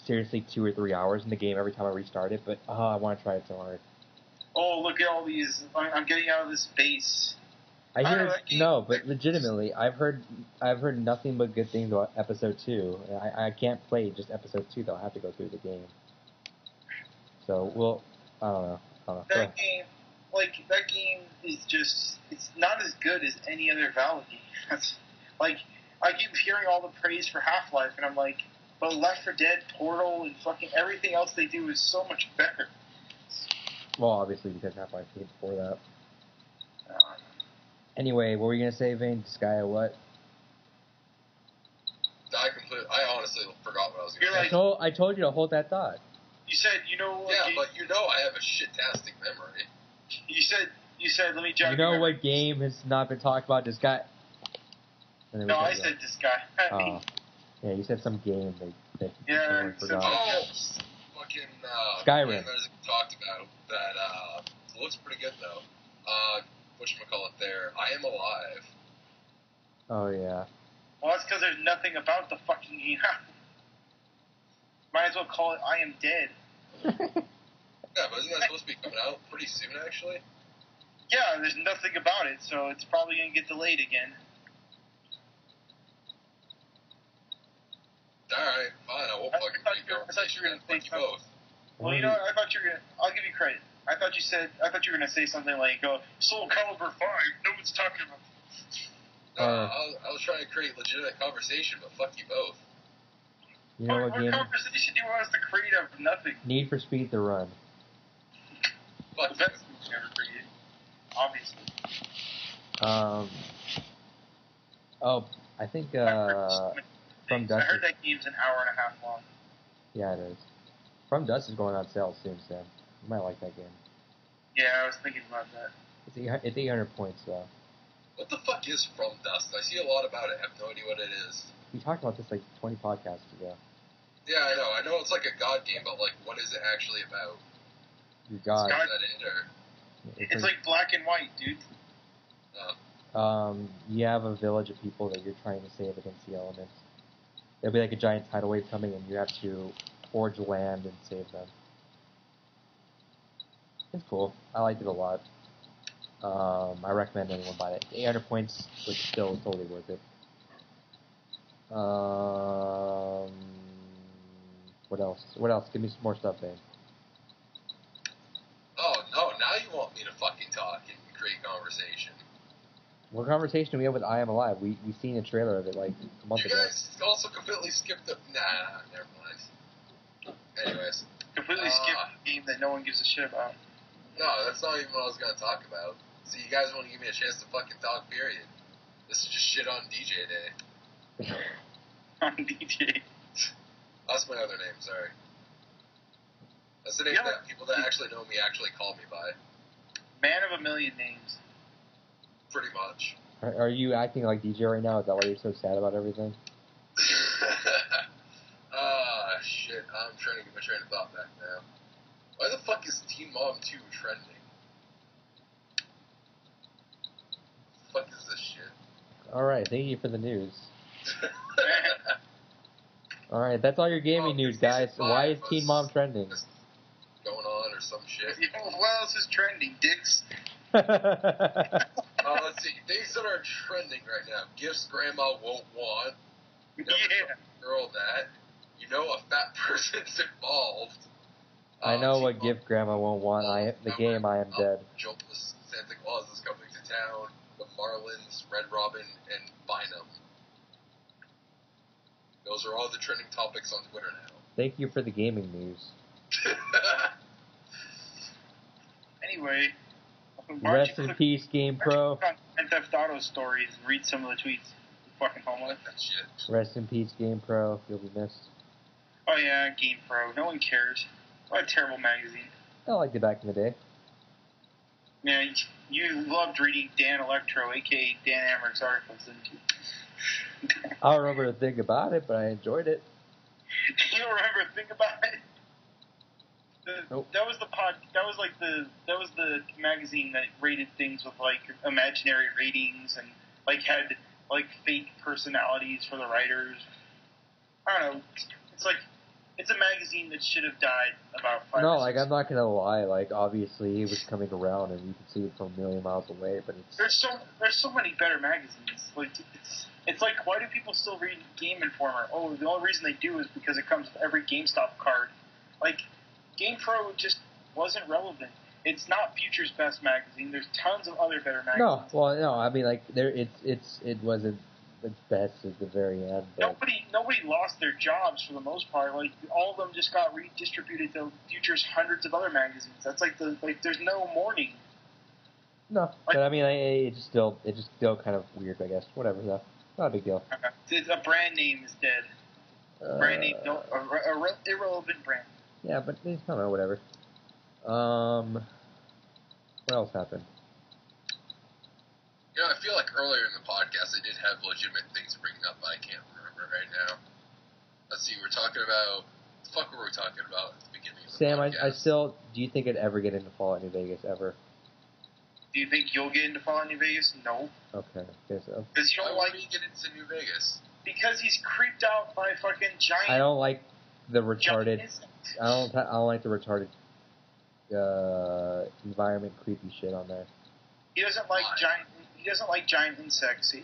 seriously 2 or 3 hours in the game every time I restart it, but I want to try it so hard. Oh, look at all these! I'm getting out of this base. But legitimately, I've heard nothing but good things about Episode 2. I can't play just Episode 2 though. I have to go through the game. So I don't know. That game is just—it's not as good as any other Valve game. Like, I keep hearing all the praise for Half-Life, and I'm like, but Left 4 Dead, Portal, and fucking everything else they do is so much better. Well, obviously, because Half-Life came before that. Anyway, what were you going to say, Vane? Skya what? I honestly forgot what I was going to say. I told you to hold that thought. You said, but I have a shit-tastic memory. You said, let me jog. You know what game has not been talked about? This guy. No, I said this guy. Yeah, you said some game that forgot. Fucking Skyrim. Game that we talked about that looks pretty good though. Whatchamacallit there? I Am Alive. Oh yeah. Well, that's because there's nothing about the fucking game. Might as well call it I Am Dead. Yeah, but isn't that supposed to be coming out pretty soon actually? Yeah, there's nothing about it, so it's probably gonna get delayed again. Alright, fine, I won't fucking keep going. I thought you were going to say something. Both. Well, you know what, I thought you were going to... I'll give you credit. I thought you were going to say something like, Soul Calibur 5, no one's talking about... No, I was trying to create legitimate conversation, but fuck you both. You know what game? Conversation do you want us to create out of nothing? Need for Speed The Run. Fuck the best thing you ever created. Obviously. I think, From Dust. I heard that game's an hour and a half long. Yeah, it is. From Dust is going on sale soon, Sam. You might like that game. Yeah, I was thinking about that. It's 800 points, though. What the fuck is From Dust? I see a lot about it. I have no idea what it is. We talked about this like 20 podcasts ago. Yeah, I know. I know it's like a God game, but like, what is it actually about? Your God. Is that it, or? It's like Black and White, dude. You have a village of people that you're trying to save against the elements. There'll be like a giant tidal wave coming, and you have to forge land and save them. It's cool. I liked it a lot. I recommend anyone buy it. 800 points, which is still totally worth it. What else? Give me some more stuff, Dave. Oh, no, now you want me to fucking talk and create conversation. conversation. What conversation do we have with I Am Alive? We seen a trailer of it like a month ago. You guys also completely skipped the... Nah, never mind. Anyways. Completely skipped a game that no one gives a shit about. No, that's not even what I was going to talk about. See, you guys won't give me a chance to fucking talk, period. This is just shit on DJ Day. On DJ. That's my other name, sorry. That's the name that people that actually know me actually call me by. Man of a million names. Pretty much. Are you acting like DJ right now? Is that why you're so sad about everything? Shit. I'm trying to get my train of thought back now. Why the fuck is Teen Mom 2 trending? What the fuck is this shit? Alright, thank you for the news. Alright, that's all your gaming news, guys. Why is Teen Mom trending? Going on or some shit. What else is trending, dicks? Let's see. Things that are trending right now. Gifts grandma won't want. Never girl that. You know a fat person's involved. I know what gift grandma won't want. The game I Am Dead. Jobless Santa Claus is coming to town. The Marlins, Red Robin, and Bynum. Those are all the trending topics on Twitter now. Thank you for the gaming news. Anyway. Rest in peace, Game Pro. Grand Theft Auto stories and read some of the tweets. Fucking homeless. That shit. Rest in peace, Game Pro. You'll be missed. Oh yeah, Game Pro. No one cares. What a terrible magazine. I liked it back in the day. Yeah, you loved reading Dan Electro, a.k.a. Dan Amrick's articles, didn't you? I don't remember a thing about it, but I enjoyed it. You don't remember a thing about it? Nope. That was the magazine that rated things with like imaginary ratings and like had like fake personalities for the writers. I don't know. It's a magazine that should have died about 5 No, or 6 like I'm not gonna lie. Like obviously it was coming around, and you could see it from a million miles away. But it's There's so many better magazines. Like it's like, why do people still read Game Informer? Oh, the only reason they do is because it comes with every GameStop card. Like Game Pro just wasn't relevant. It's not Future's Best magazine. There's tons of other better magazines. No. I mean, like it wasn't the best at the very end. But Nobody lost their jobs for the most part. Like all of them just got redistributed to Future's hundreds of other magazines. That's there's no mourning. No, but I mean, it's just still kind of weird, I guess. Whatever, though. Not a big deal. A brand name is dead. Brand name, irrelevant brand. Yeah, but I don't know, whatever. What else happened? You know, I feel like earlier in the podcast I did have legitimate things to bring up, but I can't remember right now. Let's see, we're talking about... What the fuck were we talking about at the beginning of the podcast? Sam, I still... Do you think I'd ever get into Fallout New Vegas, ever? Do you think you'll get into Fallout New Vegas? No. Okay, guess so. Because you don't Why would he get into New Vegas? Because he's creeped out by fucking giant... I don't like the retarded... insects. I don't like the retarded environment creepy shit on there. He doesn't like giant insects.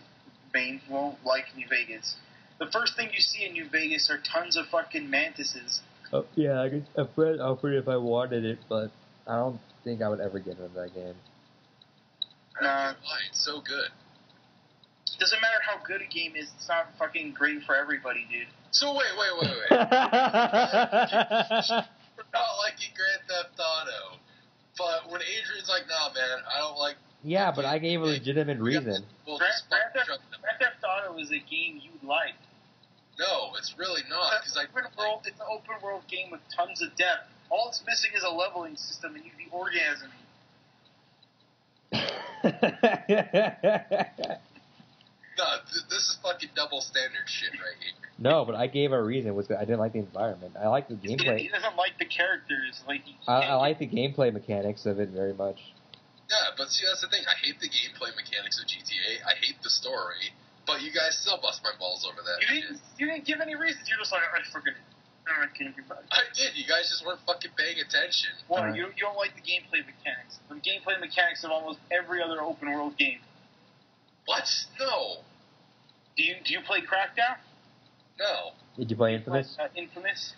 Bane won't like New Vegas. The first thing you see in New Vegas are tons of fucking mantises. Oh, yeah, I guess a friend offered if I wanted it, but I don't think I would ever get into that game. I don't get why. It's so good. Doesn't matter how good a game is, it's not fucking great for everybody, dude. So wait. We're not liking Grand Theft Auto. But when Adrian's like, nah, man, I don't like... Yeah, but I gave a legitimate reason. Grand Theft Auto is a game you like. No, it's really not. It's an open world game with tons of depth. All it's missing is a leveling system, and you'd be orgasming. No, this is fucking double standard shit right here. No, but I gave a reason. Was that I didn't like the environment. I like the gameplay. He doesn't like the characters. I like the gameplay mechanics of it very much. Yeah, but see, that's the thing. I hate the gameplay mechanics of GTA. I hate the story. But you guys still bust my balls over that. You didn't give any reasons. You're just like, I forget it. I did. You guys just weren't fucking paying attention. Well, you don't like the gameplay mechanics. The gameplay mechanics of almost every other open world game. What? No. Do you play Crackdown? No. Did you play Infamous? Infamous?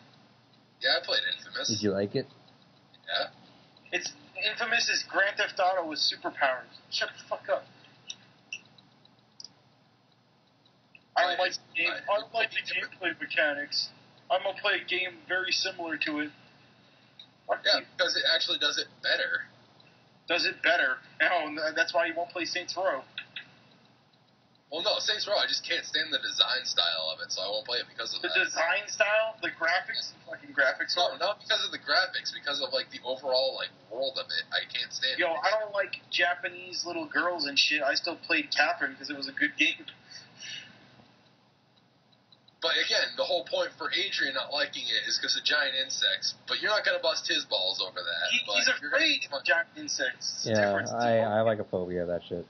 Yeah, I played Infamous. Did you like it? Yeah. Infamous premise is Grand Theft Auto with superpowers. Shut the fuck up. I don't like the gameplay mechanics. I'm gonna play a game very similar to it. Yeah, because it actually does it better. Does it better? No, that's why you won't play Saints Row. Well, no, Saints Row, I just can't stand the design style of it, so I won't play it because of that. The design style? The graphics? Yeah. Fucking graphics? No, not because of the graphics, because of, like, the overall, like, world of it. I can't stand it. Yo, I don't like Japanese little girls and shit. I still played Catherine because it was a good game. But again, the whole point for Adrian not liking it is because of giant insects. But you're not going to bust his balls over that. He's afraid of giant insects. Yeah, I have like a phobia of that shit.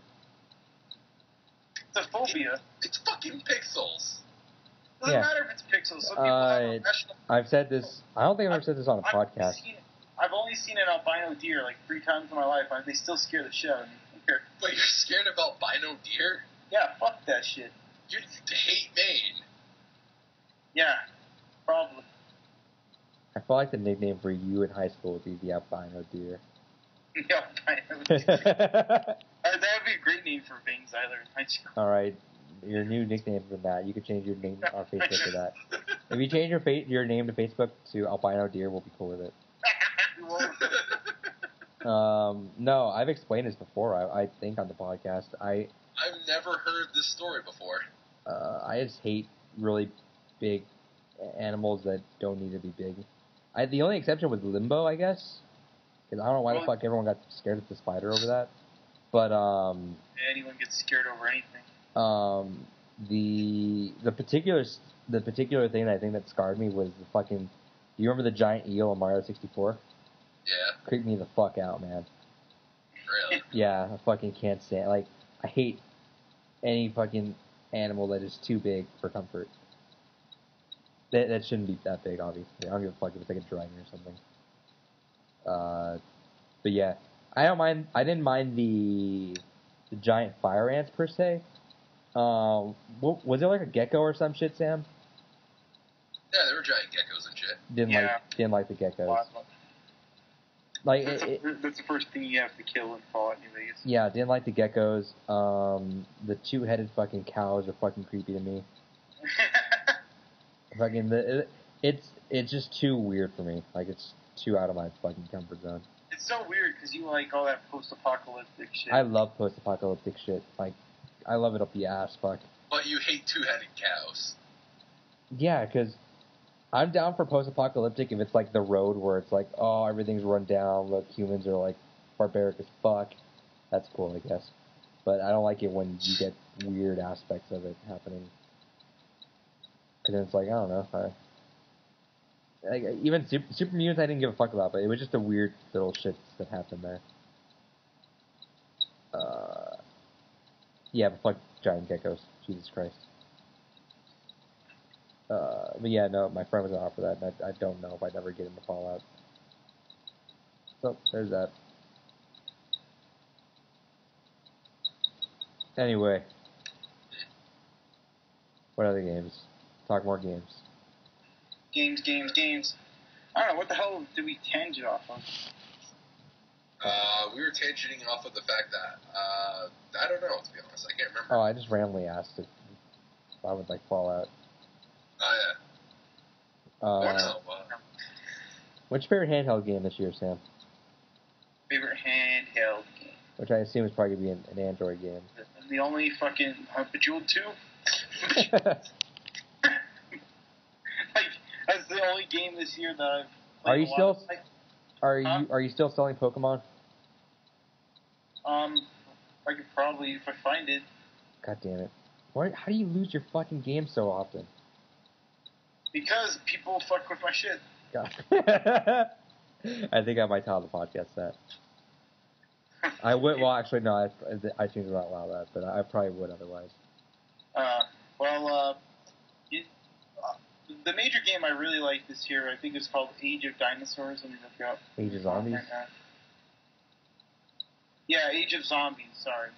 It's a phobia. It's fucking pixels. Doesn't matter if it's pixels. Some people have irrational... I've said this. I don't think I've ever said this on a podcast. I've only seen an albino deer like 3 times in my life, and they still scare the shit out of me. But you're scared of albino deer? Yeah, fuck that shit. You hate Maine. Yeah, probably. I feel like the nickname for you in high school would be the albino deer. The albino deer. That would be a great name for Bing Ziler in high school. Alright, your new nickname for that. You could change your name on Facebook to that. If you change your name to Facebook to albino deer, we'll be cool with it. No, I've explained this before, I think, on the podcast. I've never heard this story before. I just hate really big animals that don't need to be big. The only exception was Limbo, I guess. Because I don't know why the fuck everyone got scared of the spider over that. But, anyone gets scared over anything. The particular thing that I think that scarred me was the fucking... Do you remember the giant eel in Mario 64? Yeah. Creeped me the fuck out, man. Really? Yeah, I fucking can't stand... Like, I hate any fucking animal that is too big for comfort. That shouldn't be that big, obviously. I don't give a fuck if it's like a dragon or something. But yeah, I didn't mind the giant fire ants per se. Was there like a gecko or some shit, Sam? Yeah, there were giant geckos and shit. Didn't like the geckos. Like that's the first thing you have to kill in Fallout New Vegas. Yeah, didn't like the geckos. The 2-headed fucking cows are fucking creepy to me. Fucking it's just too weird for me. Like, it's too out of my fucking comfort zone. It's so weird because you like all that post-apocalyptic shit. I love post-apocalyptic shit. Like, I love it up the ass, fuck. But you hate 2-headed cows. Yeah, because I'm down for post-apocalyptic if it's like The Road, where it's like, oh, everything's run down, look, humans are like barbaric as fuck. That's cool, I guess. But I don't like it when you get weird aspects of it happening. Because then it's like, I don't know. Even Super Mutants I didn't give a fuck about, but it was just the weird little shit that happened there. Yeah, but fuck giant geckos. Jesus Christ. But yeah, no, my friend was going to offer that, and I don't know if I'd ever get into Fallout. So, there's that. Anyway. What other games? Talk more games. Games. I don't know, what the hell did we tangent off of? We were tangenting off of the fact that, I don't know, to be honest. I can't remember. Oh, I just randomly asked if I would like Fallout. Oh, yeah. What's your favorite handheld game this year, Sam? Favorite handheld game? Which I assume is probably going to be an Android game. The only fucking Bejeweled 2? Like, that's the only game this year that I've played. Are you still selling Pokemon? I could probably, if I find it. God damn it. How do you lose your fucking game so often? Because people fuck with my shit. God. I think I might tell the podcast that. I would, well, actually, no, iTunes will not allow that, but I probably would otherwise. The major game I really like this year, I think, is called Age of Dinosaurs. Let me look it up. Age of Zombies? Yeah, Age of Zombies, sorry.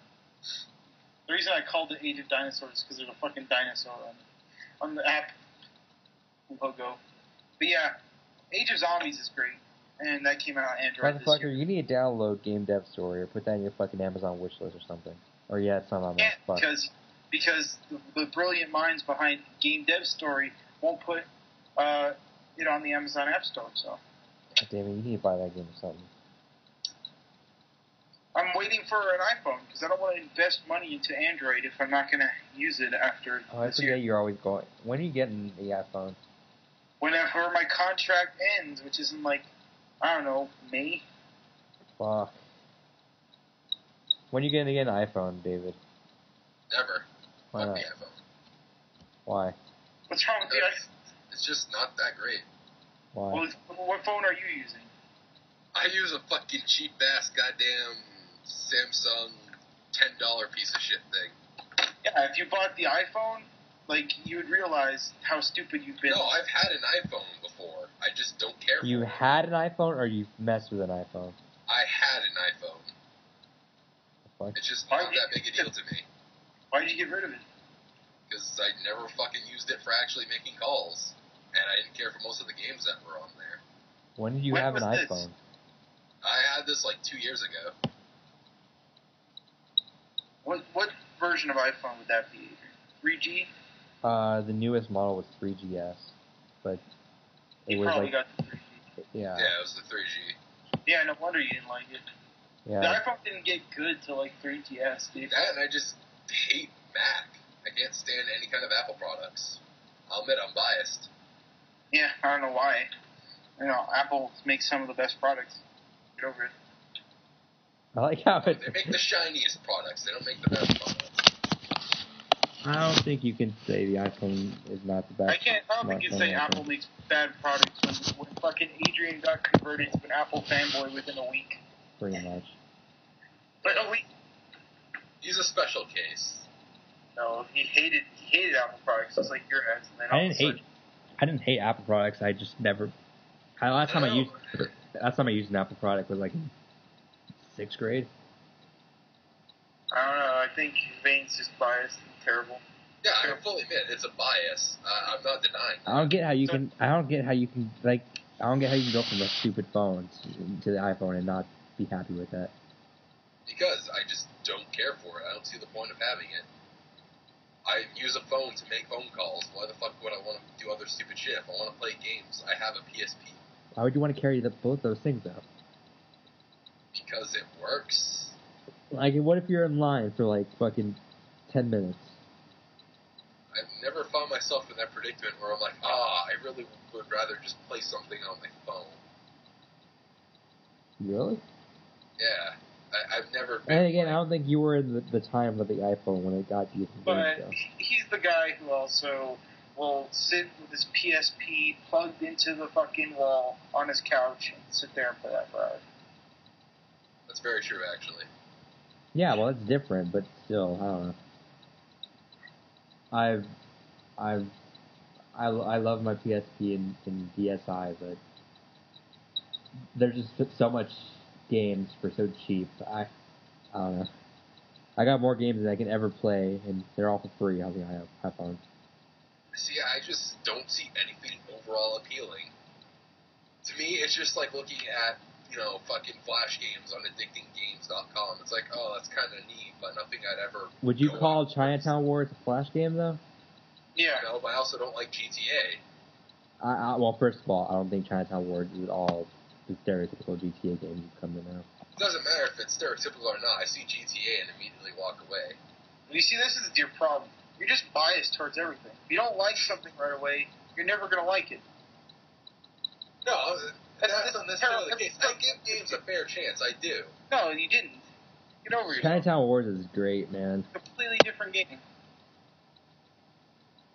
The reason I called it Age of Dinosaurs is because there's a fucking dinosaur on the app logo. But yeah, Age of Zombies is great. and that came out on Android this Motherfucker, year. you need to download Game Dev Story or put that in your fucking Amazon wishlist or something. Or yeah, it's not on there. Fuck. Because the brilliant minds behind Game Dev Story won't put it on the Amazon App Store. So. God damn it, you need to buy that game or something. I'm waiting for an iPhone because I don't want to invest money into Android if I'm not going to use it after this year. You're always going. When are you getting the iPhone? Whenever my contract ends, which is in like, I don't know, May. Fuck. When are you going to get an iPhone, David? Never. Why not? Fuck the iPhone. What's Why? wrong with the iPhone? It's just not that great. Why? Well, what phone are you using? I use a fucking cheap-ass goddamn Samsung $10 piece of shit thing. Yeah, if you bought the iPhone, like, you would realize how stupid you've been. No, I've had an iPhone before. I just don't care for it. You had an iPhone or you messed with an iPhone? I had an iPhone. What? It's just not that big a deal to me. Why did you get rid of it? Because I never fucking used it for actually making calls. And I didn't care for most of the games that were on there. When did you have an iPhone? I had this like 2 years ago. What version of iPhone would that be? 3G? The newest model was 3GS, but it was probably like, got the 3G. Yeah, it was the 3G. Yeah, no wonder you didn't like it. Yeah. The iPhone didn't get good till like 3GS, dude. That and I just hate Mac. I can't stand any kind of Apple products. I'll admit I'm biased. Yeah, I don't know why. You know, Apple makes some of the best products. Get over it. I like how it. They make the shiniest products. They don't make the best products. I don't think you can say the iPhone is not the best. I don't think you can say Apple makes bad products when fucking Adrian got converted to an Apple fanboy within a week. Pretty much. But a week. He's a special case. No, he hated Apple products just like your ass. And then I didn't hate Apple products. I just never. Last time I used an Apple product was like in 6th grade. I don't know. I think Vane's just biased and terrible. Yeah, I fully admit it's a bias. I'm not denying. I don't get how you can. I don't get how you can go from a stupid phone to the iPhone and not be happy with that. Because I just don't care for it. I don't see the point of having it. I use a phone to make phone calls. Why the fuck would I want to do other stupid shit? If I want to play games, I have a PSP. Why would you want to carry both those things out? Because it works. Like, what if you're in line for like fucking 10 minutes? I've never found myself in that predicament where I'm like, I really would rather just play something on my phone. Really? Yeah. I've never been. And again, I don't think you were in the time of the iPhone when it got to you. But he's the guy who also will sit with his PSP plugged into the fucking wall on his couch and sit there and play that for hours. That's very true, actually. Yeah, well, it's different, but still, I don't know. I love my PSP and DSi, but there's just so much games for so cheap. I don't know. I got more games than I can ever play, and they're all for free on the iPhone. See, I just don't see anything overall appealing. To me, it's just like looking at, fucking Flash games on addictinggames.com. It's like, that's kind of neat, but nothing I'd ever... Would you call Chinatown Wars a Flash game, though? Yeah. No, but I also don't like GTA. Well, first of all, I don't think Chinatown Wars is all the stereotypical GTA games you come to know. It doesn't matter if it's stereotypical or not. I see GTA and immediately walk away. You see, this is your problem. You're just biased towards everything. If you don't like something right away, you're never going to like it. No, that's not necessarily the case. I give games a fair chance. I do. No, you didn't. Get over yourself. Chinatown Wars is great, man. Completely different game.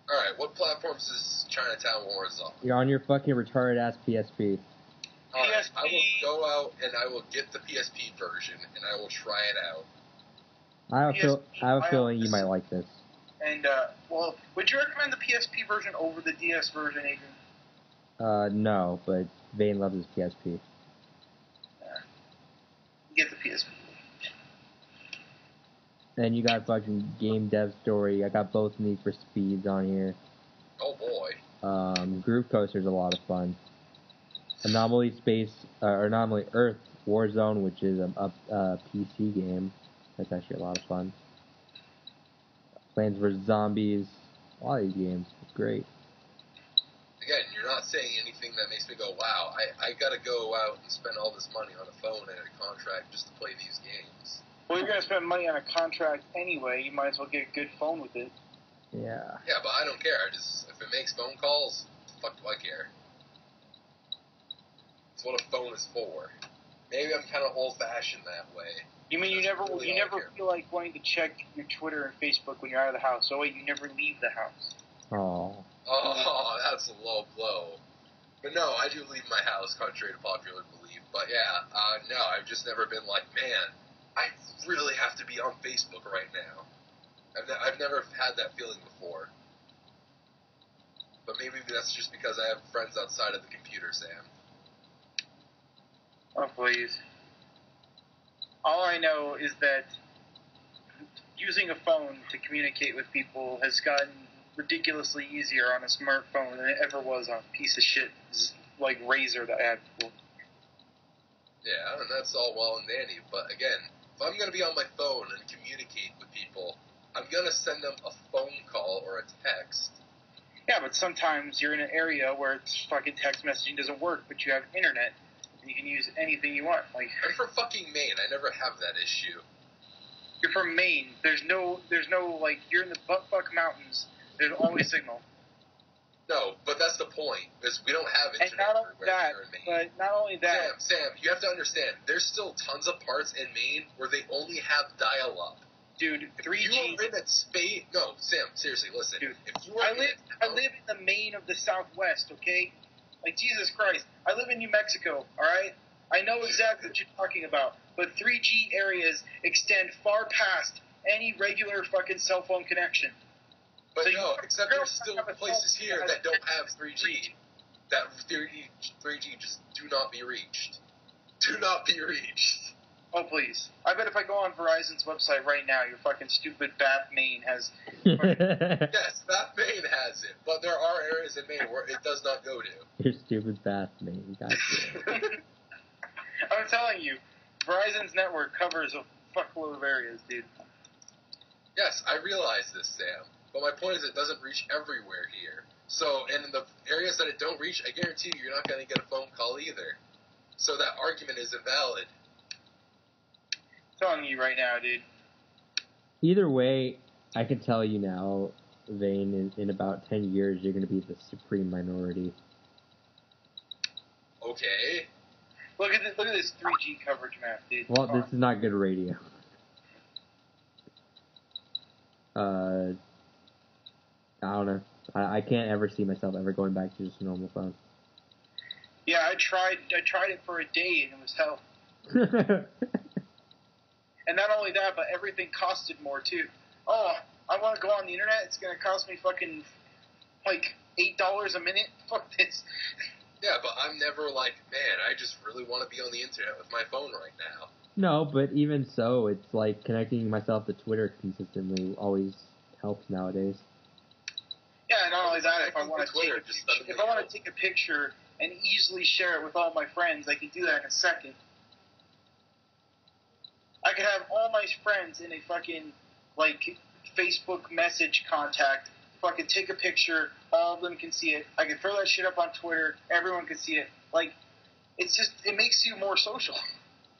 Alright, what platforms is Chinatown Wars on? You're on your fucking retarded-ass PSP. Alright, I will go out and I will get the PSP version, and I will try it out. I have a feeling you might like this. And, would you recommend the PSP version over the DS version, Adrian? No, but Vane loves his PSP. Get the PSP. And you got fucking Game Dev Story. I got both Need for Speeds on here. Oh boy. Groove Coaster's a lot of fun. Anomaly Anomaly Earth Warzone, which is a PC game. That's actually a lot of fun. Plants vs. Zombies. A lot of these games. It's great. Again, you're not saying anything that makes me go, wow, I gotta go out and spend all this money on a phone and a contract just to play these games. Well, you're gonna spend money on a contract anyway. You might as well get a good phone with it. Yeah. Yeah, but I don't care. If it makes phone calls, the fuck do I care? It's what a phone is for. Maybe I'm kind of old-fashioned that way. You mean you never feel like wanting to check your Twitter and Facebook when you're out of the house? Oh wait, you never leave the house. Oh, that's a low blow. But no, I do leave my house, contrary to popular belief. But yeah, no, I've just never been like, man, I really have to be on Facebook right now. I've never had that feeling before. But maybe that's just because I have friends outside of the computer, Sam. Oh, please. All I know is that using a phone to communicate with people has gotten ridiculously easier on a smartphone than it ever was on a piece of shit like Razor that I had before. Yeah, and that's all well and dandy, but again, if I'm going to be on my phone and communicate with people, I'm going to send them a phone call or a text. Yeah, but sometimes you're in an area where fucking text messaging doesn't work, but you have internet, and you can use anything you want. Like, I'm from fucking Maine, I never have that issue. You're from Maine, there's no, like, you're in the butt-fuck mountains, there's always signal. No, but that's the point, is we don't have internet everywhere here in Maine. But not only that... Sam, you have to understand, there's still tons of parts in Maine where they only have dial-up. Dude, 3G... If you were in a space... No, Sam, seriously, listen. Dude, if you were I live in the Maine of the Southwest, okay? Like, Jesus Christ. I live in New Mexico, alright? I know exactly what you're talking about. But 3G areas extend far past any regular fucking cell phone connection. But so no, except there's still places here that don't have 3G. That 3G just do not be reached. Do not be reached. Oh, please. I bet if I go on Verizon's website right now, your fucking stupid Bath, Maine has... Yes, Bath, Maine has it. But there are areas in Maine where it does not go to. Your stupid Bath, Maine. Gotcha. I'm telling you, Verizon's network covers a fuckload of areas, dude. Yes, I realize this, Sam. But my point is it doesn't reach everywhere here. So, and in the areas that it don't reach, I guarantee you're not going to get a phone call either. So that argument is invalid. I'm telling you right now, dude. Either way, I can tell you now, Vane, in about 10 years, you're going to be the supreme minority. Okay. Look at this 3G coverage map, dude. Well, this is not good radio. I don't know. I can't ever see myself ever going back to just a normal phone. Yeah, I tried it for a day and it was hell. And not only that, but everything costed more too. Oh, I want to go on the internet. It's gonna cost me fucking like $8 a minute. Fuck this. Yeah, but I'm never like, man, I just really want to be on the internet with my phone right now. No, but even so, it's like connecting myself to Twitter consistently always helps nowadays. Yeah, and not only that, if I want to take a picture and easily share it with all my friends, I can do that in a second. I could have all my friends in a fucking, like, Facebook message contact, fucking take a picture, all of them can see it. I can throw that shit up on Twitter, everyone can see it. Like, it's just, it makes you more social.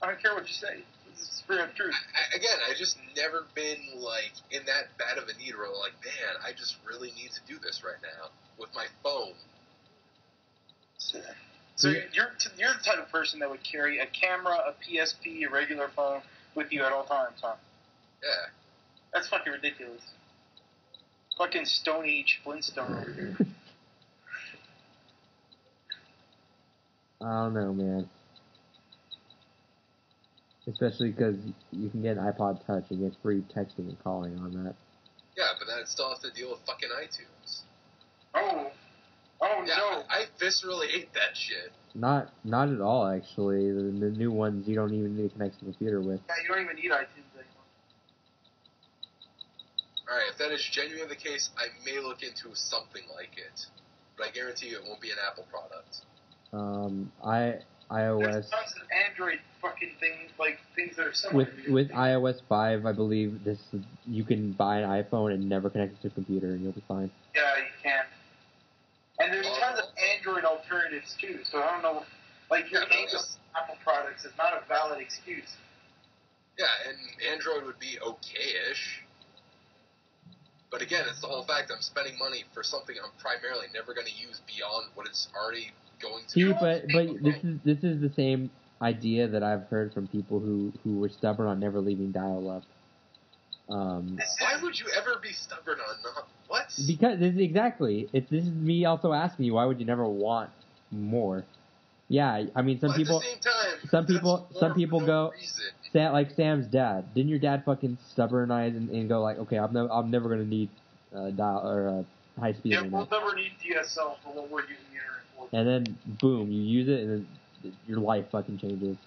I don't care what you say. It's the truth. I just never been, like, in that bad of a need where, like, man, I just really need to do this right now with my phone. So you're the type of person that would carry a camera, a PSP, a regular phone with you at all times, huh? Yeah. That's fucking ridiculous. Fucking Stone Age Flintstone over here. I don't know, man. Especially because you can get an iPod Touch and get free texting and calling on that. Yeah, but then it still has to deal with fucking iTunes. Oh yeah, no. I viscerally hate that shit. Not at all, actually. The new ones you don't even need to connect to the computer with. Yeah, you don't even need iTunes anymore. Alright, if that is genuinely the case, I may look into something like it. But I guarantee you it won't be an Apple product. iOS. There's tons of Android fucking things, like things that are similar. With iOS 5, I believe you can buy an iPhone and never connect it to a computer, and you'll be fine. Yeah, you can. And there's tons of Android alternatives too. So I don't know, like your name of Apple products is not a valid excuse. Yeah, and Android would be okay-ish. But again, it's the whole fact I'm spending money for something I'm primarily never going to use beyond what it's already going to. See, but this is the same idea that I've heard from people who were stubborn on never leaving dial-up. Why would you ever be stubborn on not what? Because this is me also asking you, why would you never want more? Yeah, I mean some people. At the same time, some people go. reason. Like Sam's dad. Didn't your dad fucking stubbornize and go like, okay, I'm never gonna need high speed. Yeah, we'll never need DSL for what we're using the internet for. And then boom, you use it, and then your life fucking changes.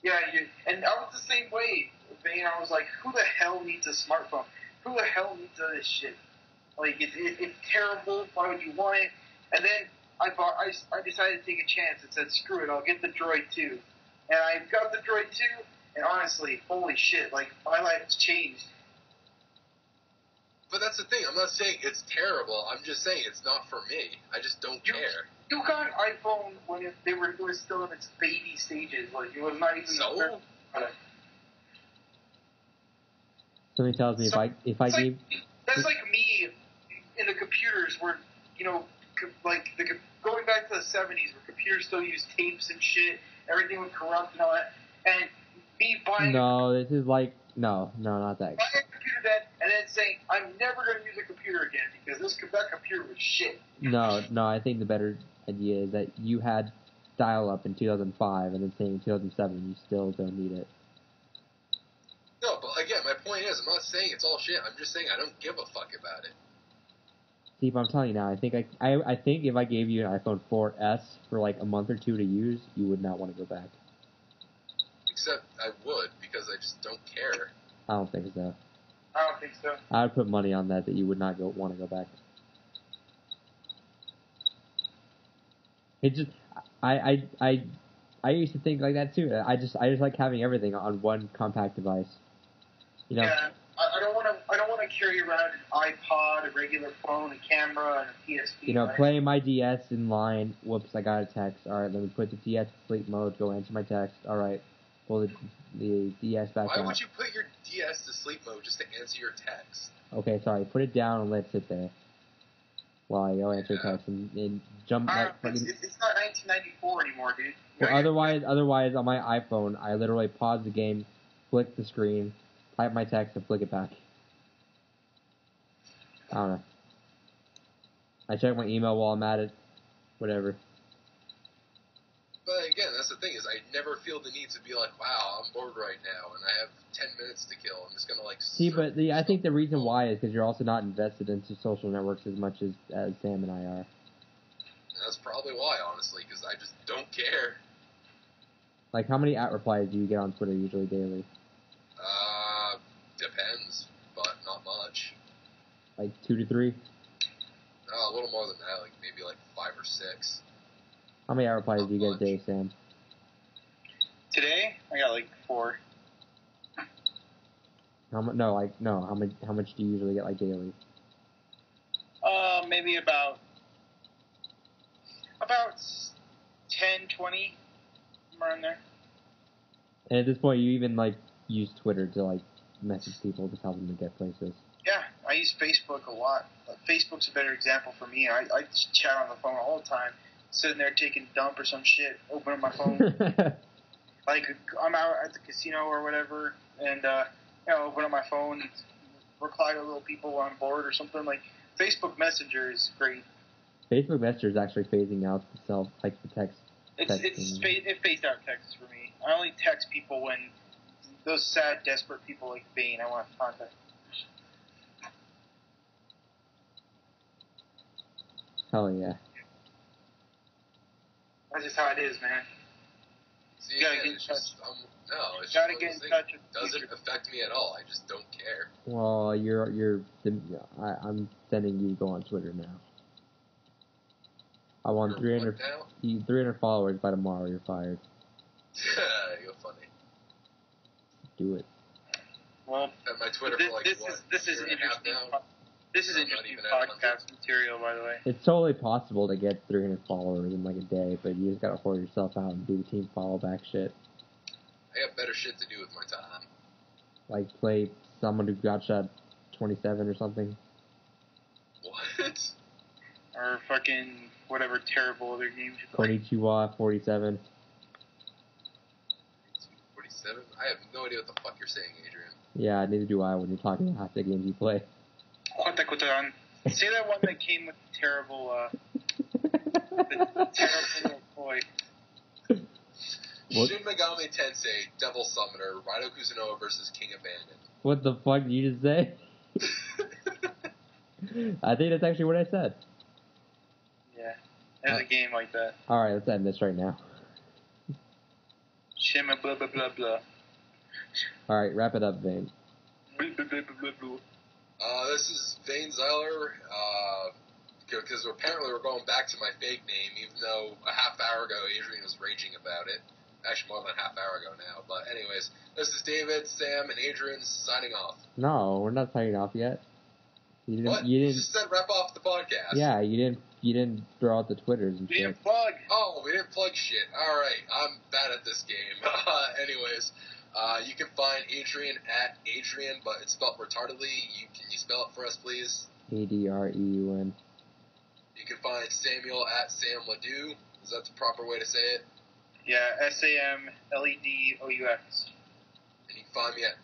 Yeah, and I was the same way. I was like, who the hell needs a smartphone? Who the hell needs this shit? Like, it's terrible. Why would you want it? And then I decided to take a chance and said, screw it, I'll get the Droid 2. And I got the Droid 2, and honestly, holy shit, like, my life's changed. But that's the thing, I'm not saying it's terrible, I'm just saying it's not for me. I just don't care. You got an iPhone when it was still in its baby stages, like, it was not even... So? Something tells me if I gave... That's like me in the computers where, like, going back to the 70s where computers still used tapes and shit, everything was corrupt and all that, and me buying... No, this is like... No, not that. Buying a computer then, and then saying, I'm never going to use a computer again because that computer was shit. No, I think the better idea is that you had dial-up in 2005, and then saying in 2007 you still don't need it. No, but again, my point is, I'm not saying it's all shit. I'm just saying I don't give a fuck about it. See, if I'm telling you now, I think if I gave you an iPhone 4S for like a month or two to use, you would not want to go back. Except I would, because I just don't care. I don't think so. I don't think so. I would put money on that you would not want to go back. It just, I used to think like that too. I just like having everything on one compact device. You know? Yeah, I don't want to carry around an iPod, a regular phone, a camera, and a PSP. You know, play my DS in line. Whoops, I got a text. All right, let me put the DS in sleep mode. Go answer my text. All right, pull the DS back out. Why would you put your DS to sleep mode just to answer your text? Okay, sorry. Put it down and let it sit there while I go answer text and jump. It's not 1994 anymore, dude. Well, otherwise, on my iPhone, I literally pause the game, flick the screen, type my text, and flick it back. I don't know. I check my email while I'm at it. Whatever. But again, that's the thing, is I never feel the need to be like, wow, I'm bored right now, and I have 10 minutes to kill. I'm just going to, like... See, but I think the reason why is because you're also not invested into social networks as much as Sam and I are. That's probably why, honestly, because I just don't care. Like, how many @replies do you get on Twitter usually daily? Depends, but not much. Like 2 to 3? No, a little more than that, like maybe like 5 or 6. How many @replies do you get a day, Sam? Today, I got like 4. How much do you usually get like daily? Maybe about 10, 20, somewhere in there. And at this point, you even like use Twitter to like message people to tell them to get places. Yeah, I use Facebook a lot. Facebook's a better example for me. I chat on the phone all the time, sitting there taking a dump or some shit, opening my phone. Like, I'm out at the casino or whatever, and, open up my phone and reply to little people while I'm bored or something. Like, Facebook Messenger is great. Facebook Messenger is actually phasing out the text. It phased out texts for me. I only text people when those sad, desperate people like Bane I want to contact. Hell yeah. That's just how it is, man. See, you gotta get in touch. It's gotta just get in thing. touch with It doesn't affect me at all. I just don't care. Well, I'm sending you to go on Twitter now. I want You're 300, what now? 300 followers by tomorrow. You're fired. You're funny. Do it. Well, At my Twitter for like this is year and a half interesting. now? This is I'm not interesting even at 100. podcast material, by the way. It's totally possible to get 300 followers in like a day, but you just gotta whore yourself out and do the team follow back shit. I got better shit to do with my time. Like play someone who got shot 27 or something. What? Or fucking whatever terrible other games you play. Konnichiwa 47. 47? I have no idea what the fuck you're saying, Adrian. Yeah, neither do I when you're talking about half the games you play. Kotakutan. See that one that came with the terrible little toy. What? Shin Megami Tensei, Devil Summoner, Raido Kuzunoa versus King Abandon. What the fuck did you just say? I think that's actually what I said. Yeah, there's a game like that. Alright, let's end this right now. Shimma blah blah blah blah. Alright, wrap it up, Vane. Blah blah blah blah blah. This is Vane Ziler, because apparently we're going back to my fake name, even though a half hour ago Adrian was raging about it. Actually, more than a half hour ago now. But anyways, this is David, Sam, and Adrian signing off. No, we're not signing off yet. You didn't, What? You You just said wrap off the podcast. Yeah, you didn't throw out the Twitters and We shit. didn't plug. Oh, we didn't plug shit. Alright, I'm bad at this game. Anyways, you can find Adrian at Adrian, but it's spelled retardedly. Can you spell it for us, please? Adreun. You can find Samuel at Sam Ledoux. Is that the proper way to say it? Yeah, SAMLEDOUX. And you can find me at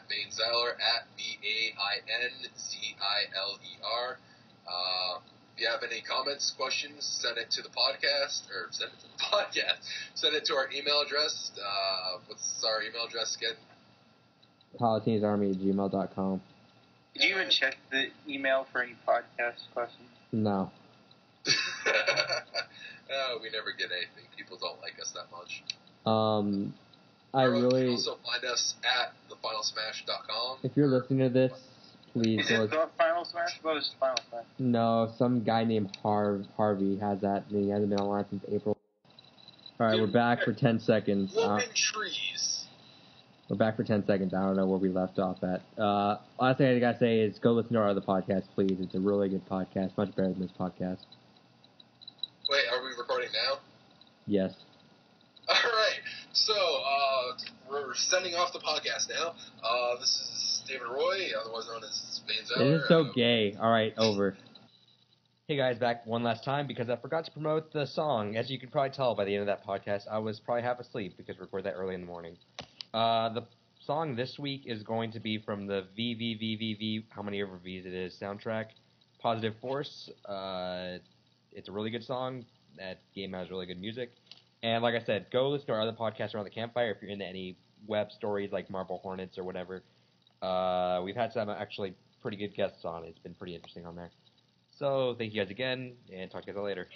Vane Ziler, at VAINZILER. If you have any comments, questions, send it to the podcast, Send it to our email address. What's our email address again? palutenasarmy@gmail.com. Did you even check the email for any podcast questions? No. We never get anything. People don't like us that much. I You really... can also find us at thefinalsmash.com. If you're listening to this, please Is go... it the Final Smash? What is Final Smash? No, some guy named Harvey has that, and he hasn't been online since April. Alright, we're back for 10 seconds. Woman trees. We're back for 10 seconds. I don't know where we left off at. Last thing I gotta say is go listen to our other podcast, please. It's a really good podcast, much better than this podcast. Wait, are we recording now? Yes. Alright, so, we're sending off the podcast now. This is David Roy, otherwise known as Vane Ziler. This is so gay. Alright, over. Hey guys, back one last time because I forgot to promote the song. As you can probably tell by the end of that podcast, I was probably half asleep because we recorded that early in the morning. The song this week is going to be from the VVVVV, how many ever V's it is, soundtrack, Positive Force. It's a really good song. That game has really good music. And like I said, go listen to our other podcasts around the campfire if you're into any web stories like Marble Hornets or whatever. We've had some actually pretty good guests on. It's been pretty interesting on there. So thank you guys again, and talk to you guys later.